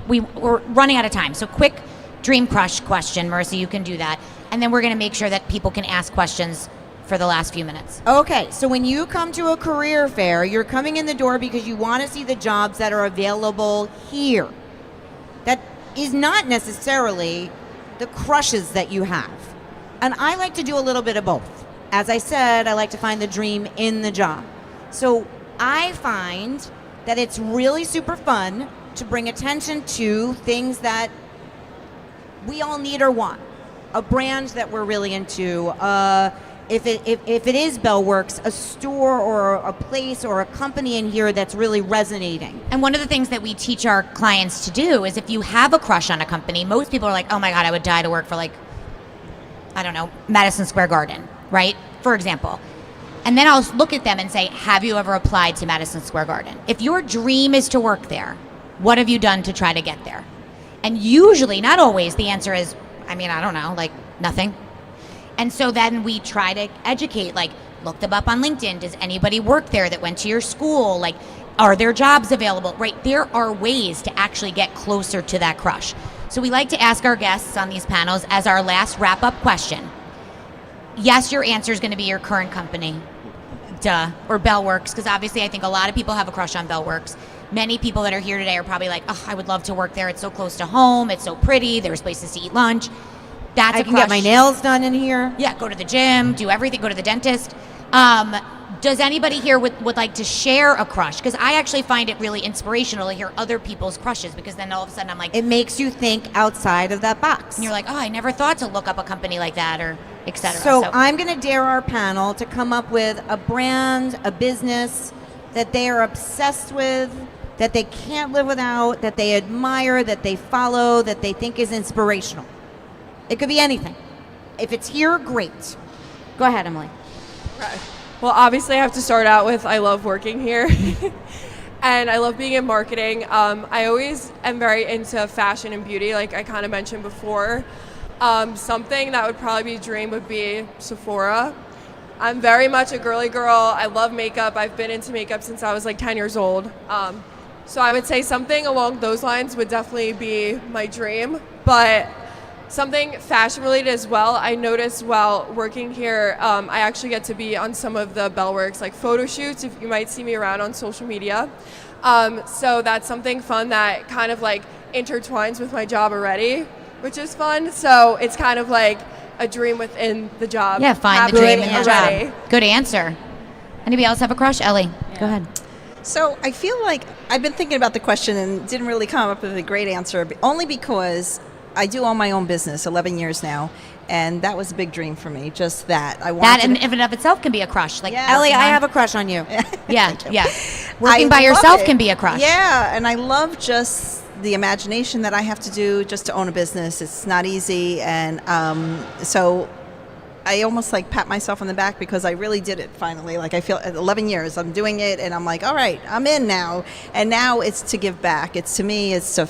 we're running out of time. So quick dream crush question, Marissa, you can do that. And then we're going to make sure that people can ask questions for the last few minutes. Okay, so when you come to a career fair, you're coming in the door because you want to see the jobs that are available here. That is not necessarily the crushes that you have. And I like to do a little bit of both. As I said, I like to find the dream in the job. So I find that it's really super fun to bring attention to things that we all need or want. A brand that we're really into, if it is Bellworks, a store or a place or a company in here that's really resonating. And one of the things that we teach our clients to do is, if you have a crush on a company, most people are like, oh my God, I would die to work for, like, I don't know, Madison Square Garden, right? For example. And then I'll look at them and say, have you ever applied to Madison Square Garden? If your dream is to work there, what have you done to try to get there? And usually, not always, the answer is, I don't know, like nothing. And so then we try to educate, like, look them up on LinkedIn. Does anybody work there that went to your school? Like, are there jobs available? Right, there are ways to actually get closer to that crush. So we like to ask our guests on these panels as our last wrap-up question. Yes, your answer is going to be your current company, duh, or Bellworks, because obviously I think a lot of people have a crush on Bellworks. Many people that are here today are probably like, oh, I would love to work there. It's so close to home. It's so pretty. There's places to eat lunch. That's I a can crush. get my nails done in here. Yeah, go to the gym, do everything, go to the dentist. Does anybody here would like to share a crush? Because I actually find it really inspirational to hear other people's crushes, because then all of a sudden I'm like, It makes you think outside of that box. and you're like, oh, I never thought to look up a company like that, or et cetera. So I'm going to dare our panel to come up with a brand, a business that they are obsessed with, that they can't live without, that they admire, that they follow, that they think is inspirational. It could be anything. If it's here, great. Go ahead, Emily. Okay. Well, obviously, I have to start out with I love working here. And I love being in marketing. I always am very into fashion and beauty, like I kind of mentioned before. Something that would probably be a dream would be Sephora. I'm very much a girly girl. I love makeup. I've been into makeup since I was like 10 years old. So I would say something along those lines would definitely be my dream. But something fashion related as well. I noticed while working here, I actually get to be on some of the Bellworks like photo shoots. If you might see me around on social media. So that's something fun that kind of like intertwines with my job already, which is fun. So it's kind of like a dream within the job. Yeah, find the dream in the already. job. Good answer. Anybody else have a crush? Ellie, go ahead. So I feel like I've been thinking about the question and didn't really come up with a great answer, only because I do own my own business 11 years now, and that was a big dream for me, just that. I That in and of itself can be a crush. Like Yeah. Ellie, I have a crush on you. Yeah. I Working by love yourself it. can be a crush. Yeah, and I love just the imagination that I have to do just to own a business. It's not easy, and so I almost like pat myself on the back because I really did it finally. Like I feel 11 years I'm doing it, and I'm like, all right, I'm in now. And now it's to give back. It's to me, it's to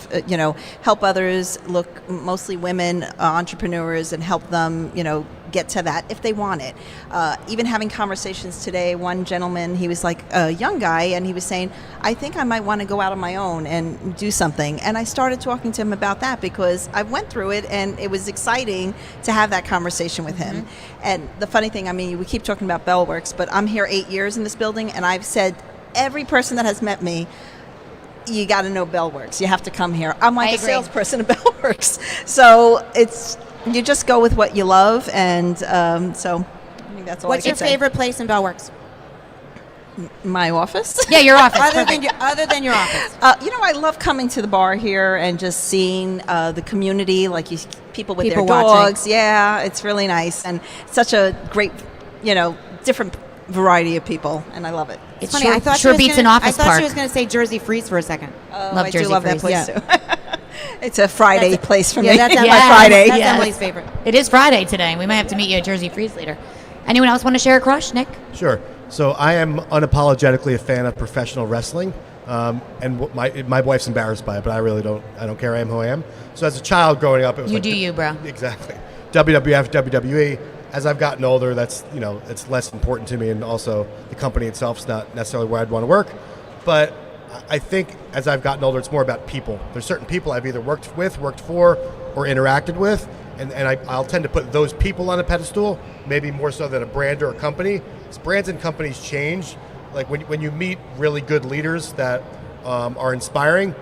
help others, look mostly women entrepreneurs, and help them get to that if they want it. Even having conversations today, one gentleman, he was like a young guy, and he was saying, I think I might want to go out on my own and do something. And I started talking to him about that because I went through it, and it was exciting to have that conversation with him. And the funny thing, I mean, we keep talking about Bellworks, but I'm here 8 years in this building, and I've said every person that has met me, you got to know Bellworks. You have to come here. I'm like a salesperson at Bellworks. So you just go with what you love, and so I think that's all. What's I your can say. favorite place in Bellworks? My office. Yeah, your office. Other than your office. I love coming to the bar here and just seeing the community, like people with People their watching. dogs. Yeah, it's really nice, and such a great, different variety of people, and I love it. It's Funny, sure, I thought sure she was beats gonna, an office I thought park. she was going to say Jersey Freeze for a second. Love I Jersey do love that Freeze, place too. It's a Friday place for me. That's my Emily's, Friday. That's Yes. Emily's favorite. It is Friday today. We might have to meet you at Jersey Freeze later. Anyone else want to share a crush, Nick? Sure. So I am unapologetically a fan of professional wrestling, and my wife's embarrassed by it, but I really don't. I don't care. I am who I am. So as a child growing up, it was You like do you, bro. Exactly. WWF, WWE. As I've gotten older, that's it's less important to me, and also the company itself is not necessarily where I'd want to work. But I think as I've gotten older, it's more about people. There's certain people I've either worked with, worked for, or interacted with, and I'll tend to put those people on a pedestal, maybe more so than a brand or a company. Because brands and companies change. Like when you meet really good leaders that are inspiring,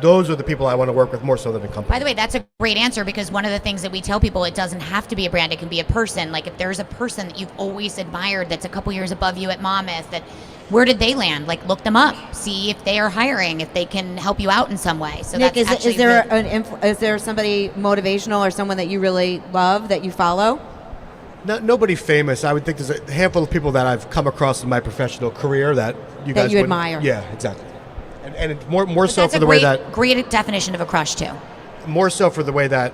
those are the people I want to work with more so than a company. By the way, that's a great answer, because one of the things that we tell people, it doesn't have to be a brand, it can be a person. Like if there's a person that you've always admired that's a couple years above you at Monmouth, where did they land? Like look them up, see if they are hiring, if they can help you out in some way. So Nick, that's actually is there somebody motivational or someone that you really love that you follow? Nobody famous. I would think there's a handful of people that I've come across in my professional career that you guys you wouldn't- admire. Yeah, exactly. And it's more so that's for a the way that great definition of a crush too. more so for the way that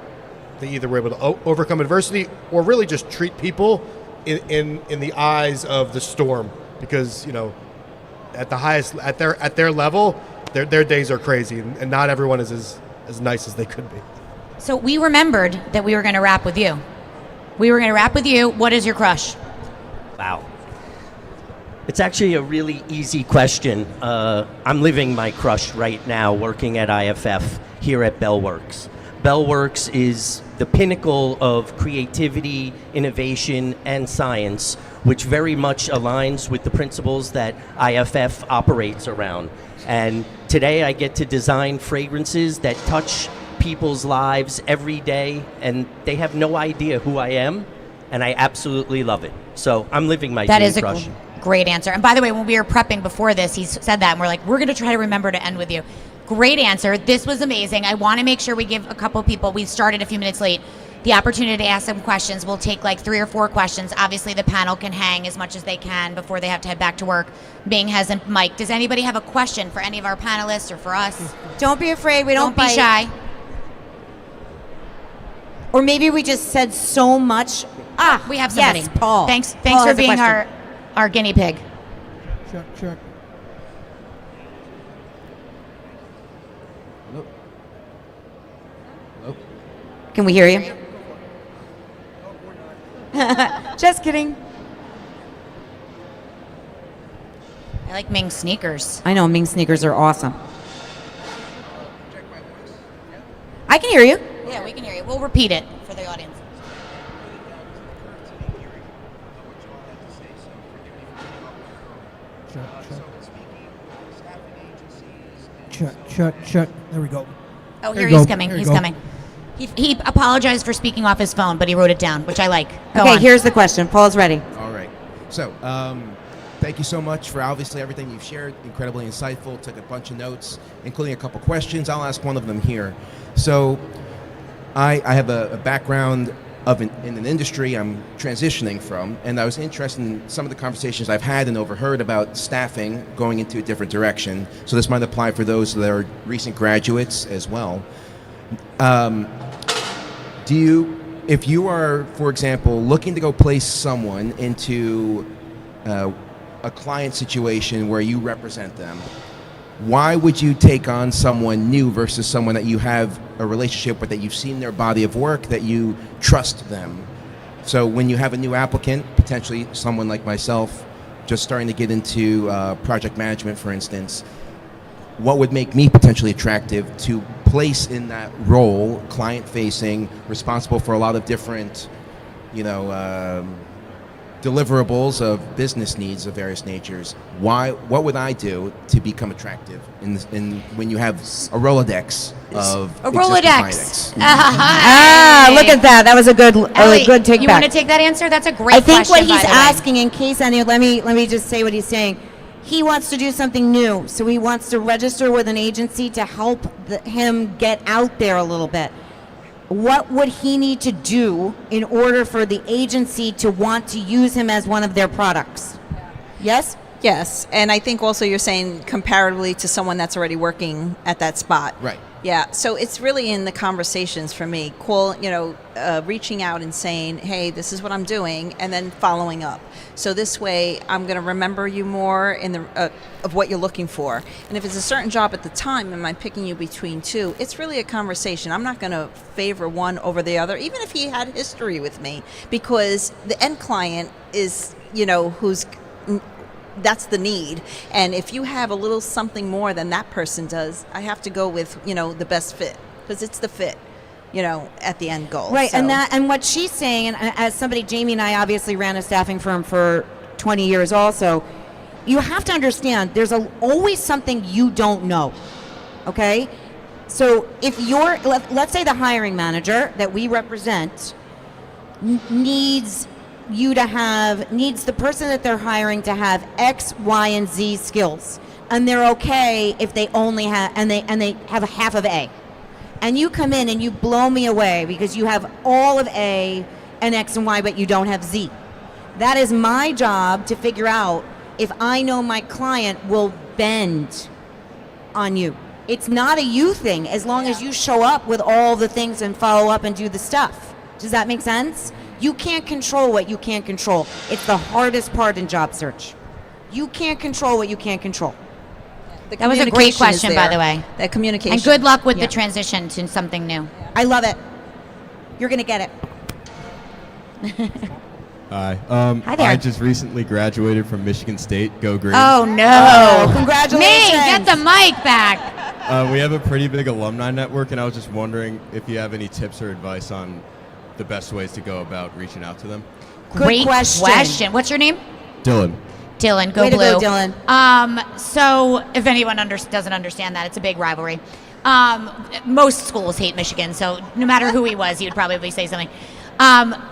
they either were able to overcome adversity or really just treat people in the eyes of the storm, because at the highest at their level their days are crazy, and not everyone is as nice as they could be. So we remembered that we were going to wrap with you. What is your crush? Wow. It's actually a really easy question. I'm living my crush right now working at IFF here at Bellworks. Bellworks is the pinnacle of creativity, innovation, and science, which very much aligns with the principles that IFF operates around. And today I get to design fragrances that touch people's lives every day, and they have no idea who I am, and I absolutely love it. So I'm living my That dream is a crush. great answer. And by the way, when we were prepping before this, he said that, and we're like, we're going to try to remember to end with you. Great answer. This was amazing. I want to make sure we give a couple people, we started a few minutes late, the opportunity to ask some questions. We'll take like 3 or 4 questions. Obviously, the panel can hang as much as they can before they have to head back to work. Bing has a mic. Does anybody have a question for any of our panelists or for us? Don't be afraid. We Don't don't be bite. shy. Or maybe we just said so much We have somebody. Yes, Paul. Thanks Paul for has a being question. our guinea pig. Check. Hello? Can we hear you? Just kidding. I like Ming sneakers. I know Ming sneakers are awesome. I can hear you. Yeah, we can hear you. We'll repeat it for the audience. Check. There we go. Oh, There here you he's go. coming. There you He's go. coming. He apologized for speaking off his phone, but he wrote it down, which I like. Go Okay, on. here's the question. Paul's ready. All right. So, thank you so much for obviously everything you've shared. Incredibly insightful. Took a bunch of notes, including a couple questions. I'll ask one of them here. So, I have a background in an industry I'm transitioning from, and I was interested in some of the conversations I've had and overheard about staffing going into a different direction. So this might apply for those that are recent graduates as well. If you are, for example, looking to go place someone into a client situation where you represent them, why would you take on someone new versus someone that you have a relationship with, that you've seen their body of work, that you trust them? So when you have a new applicant, potentially someone like myself, just starting to get into project management, for instance, what would make me potentially attractive to place in that role, client-facing, responsible for a lot of different, deliverables of business needs of various natures? What would I do to become attractive when you have a Rolodex of A existing Rolodex. clients? Look at that. That was a good Ellie, good take you back. want to take that answer? That's a great I think question, what he's by the way. asking, in case any, let me just say what he's saying. He wants to do something new, so he wants to register with an agency to help him get out there a little bit. What would he need to do in order for the agency to want to use him as one of their products? Yes? Yes, and I think also you're saying comparatively to someone that's already working at that spot. Right. Yeah, so it's really in the conversations for me. Reaching out and saying, hey, this is what I'm doing, and then following up. So this way, I'm going to remember you more in the of what you're looking for. And if it's a certain job at the time, and I'm picking you between two, it's really a conversation. I'm not going to favor one over the other, even if he had history with me, because the end client is, that's the need. And if you have a little something more than that person does, I have to go with, the best fit, because it's the fit, at the end goal. Right, So- and what she's saying, and as somebody, Jamie and I obviously ran a staffing firm for 20 years also, you have to understand there's always something you don't know, okay? So if let's say the hiring manager that we represent needs the person that they're hiring to have X, Y, and Z skills, and they're okay if they only have and they have a half of A, and you come in and you blow me away because you have all of A and X and Y, but you don't have Z. That is my job to figure out if I know my client will bend on you. It's not a you thing as long as you show up with all the things and follow up and do the stuff. Does that make sense? You can't control what you can't control. It's the hardest part in job search. You can't control what you can't control. The That was a great communication is question, by there. the way. That communication. And good luck with Yeah. the transition to something new. I love it. You're going to get it. Hi. Hi there. I just recently graduated from Michigan State. Go Green. Oh, no. Congratulations. Ming, get the mic back. We have a pretty big alumni network, and I was just wondering if you have any tips or advice on the best ways to go about reaching out to them. Good Great question. What's your name? Dylan. Dylan, go Way to blue. go, Dylan. So if anyone doesn't understand that, it's a big rivalry. Most schools hate Michigan, so no matter who he was, he would probably say something.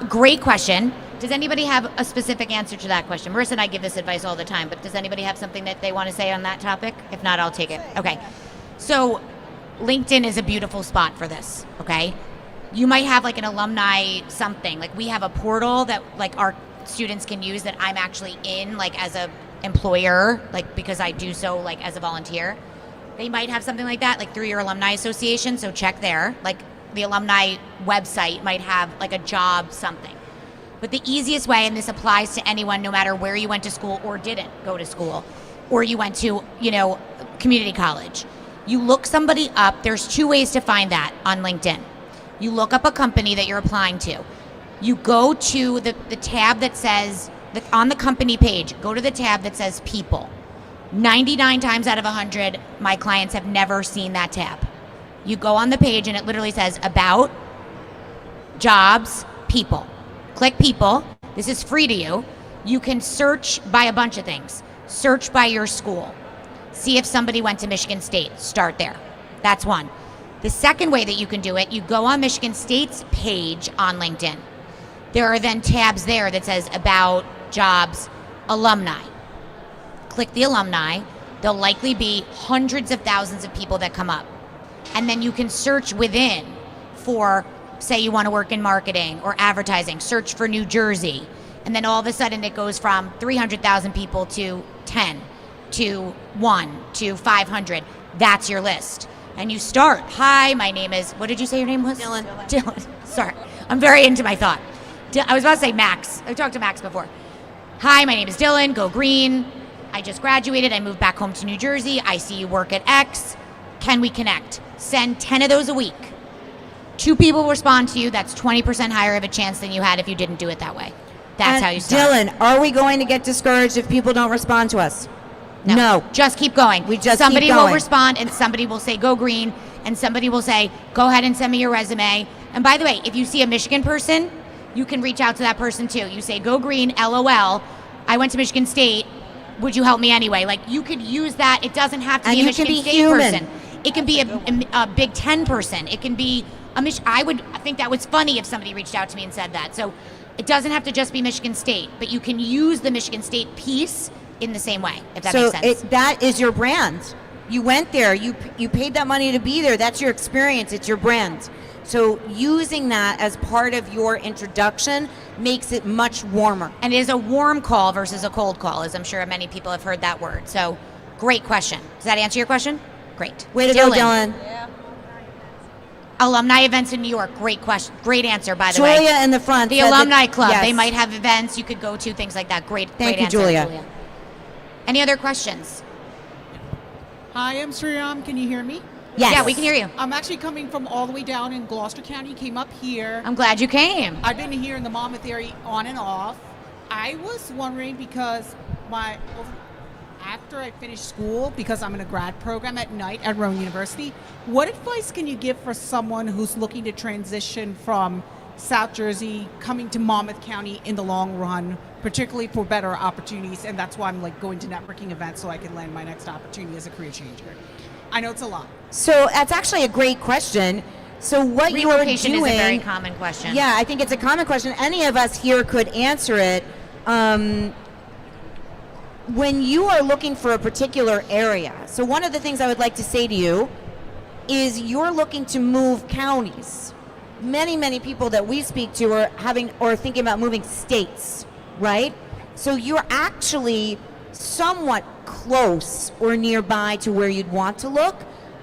Great question. Does anybody have a specific answer to that question? Marissa and I give this advice all the time, but does anybody have something that they want to say on that topic? If not, I'll take it. Okay. So LinkedIn is a beautiful spot for this, okay? You might have like an alumni something. Like we have a portal that like our students can use that I'm actually in like as a employer, like because I do so like as a volunteer. They might have something like that like through your alumni association, so check there. Like the alumni website might have like a job something. But the easiest way, and this applies to anyone no matter where you went to school or didn't go to school, or you went to, community college. You look somebody up. There's 2 ways to find that on LinkedIn. You look up a company that you're applying to. You go to the tab that says, on the company page, go to the tab that says people. 99 times out of 100, my clients have never seen that tab. You go on the page and it literally says about, jobs, people. Click people. This is free to you. You can search by a bunch of things. Search by your school. See if somebody went to Michigan State. Start there. That's one. The second way that you can do it, you go on Michigan State's page on LinkedIn. There are then tabs there that says about, jobs, alumni. Click the alumni. There'll likely be hundreds of thousands of people that come up. And then you can search within for, say you want to work in marketing or advertising, search for New Jersey. And then all of a sudden it goes from 300,000 people to 10, to 1, to 500. That's your list. And you start, hi, my name is, what did you say your name was? Dylan. Sorry, I'm very into my thought. I was about to say Max. I talked to Max before. Hi, my name is Dylan, go green. I just graduated, I moved back home to New Jersey. I see you work at X. Can we connect? Send 10 of those a week. 2 people respond to you. That's 20% higher of a chance than you had if you didn't do it that way. That's how you start. Dylan, are we going to get discouraged if people don't respond to us? No. Just keep going. Somebody keep going. will respond and somebody will say go green and somebody will say go ahead and send me your resume. And by the way, if you see a Michigan person, you can reach out to that person too. You say go green, LOL. I went to Michigan State. Would you help me anyway? Like you could use that. It doesn't have to be a Michigan State person. It can be a Big Ten person. It can be I think that was funny if somebody reached out to me and said that. So it doesn't have to just be Michigan State, but you can use the Michigan State piece in the same way, if that makes sense. So that is your brand. You went there. You paid that money to be there. That's your experience. It's your brand. So using that as part of your introduction makes it much warmer. And it is a warm call versus a cold call, as I'm sure many people have heard that word. So great question. Does that answer your question? Great. Way to go, Dylan. Yeah. Alumni events in New York. Great question. Great answer, by the way. Julia in the front. The Alumni Club. Yes. They might have events you could go to, things like that. Great Thank you, answer, Julia. Any other questions? Hi, I'm Sriram. Can you hear me? Yes. Yeah, we can hear you. I'm actually coming from all the way down in Gloucester County, came up here. I'm glad you came. I've been here in the Monmouth area on and off. I was wondering because after I finished school, because I'm in a grad program at night at Rowan University, what advice can you give for someone who's looking to transition from South Jersey coming to Monmouth County in the long run, particularly for better opportunities? And that's why I'm going to networking events so I can land my next opportunity as a career changer. I know it's a lot. So that's actually a great question. So what you are doing... Relocation is a very common question. Yeah, I think it's a common question. Any of us here could answer it. When you are looking for a particular area, so one of the things I would like to say to you is you're looking to move counties. Many people that we speak to are thinking about moving states, right? So you're actually somewhat close or nearby to where you'd want to look.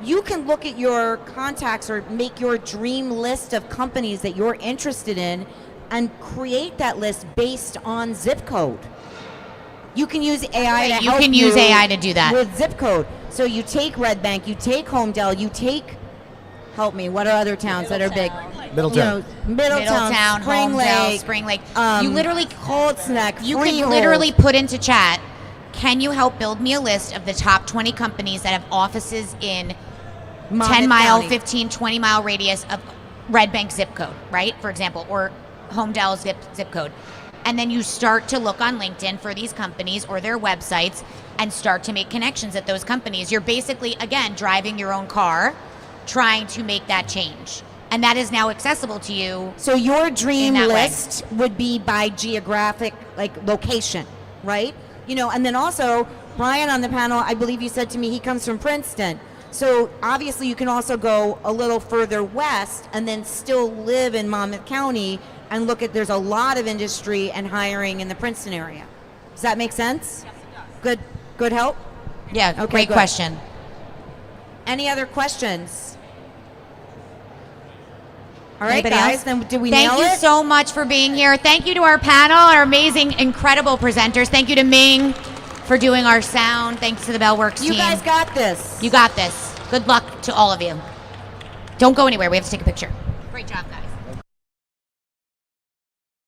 You can look at your contacts or make your dream list of companies that you're interested in and create that list based on zip code. You can use AI to help you. You can use AI to do that. With zip code. So you take Red Bank, you take Homedale, you take, help me, what are other towns that are big? Middletown. Middletown, Spring Homedale, Lake, Spring Lake. You literally Cold Snack, You could Freehold. literally put into chat, can you help build me a list of the top 20 companies that have offices in Monmouth 10 mile, County. 15, 20 mile radius of Red Bank zip code, right? For example, or Homedale zip code. And then you start to look on LinkedIn for these companies or their websites and start to make connections at those companies. You're basically, again, driving your own car, trying to make that change. And that is now accessible to you. So your dream that way. list would be by geographic, location, right? And then also, Brian on the panel, I believe you said to me he comes from Princeton. So obviously you can also go a little further west and then still live in Monmouth County and look at, there's a lot of industry and hiring in the Princeton area. Does that make sense? Yes, it does. Good help? Yeah, Okay, great good. question. Any other questions? All right, Anybody guys, else? then did we Thank nail you it? so much for being here. Thank you to our panel, our amazing, incredible presenters. Thank you to Ming for doing our sound. Thanks to the Bellworks team. You guys got this. You got this. Good luck to all of you. Don't go anywhere. We have to take a picture. Great job, guys.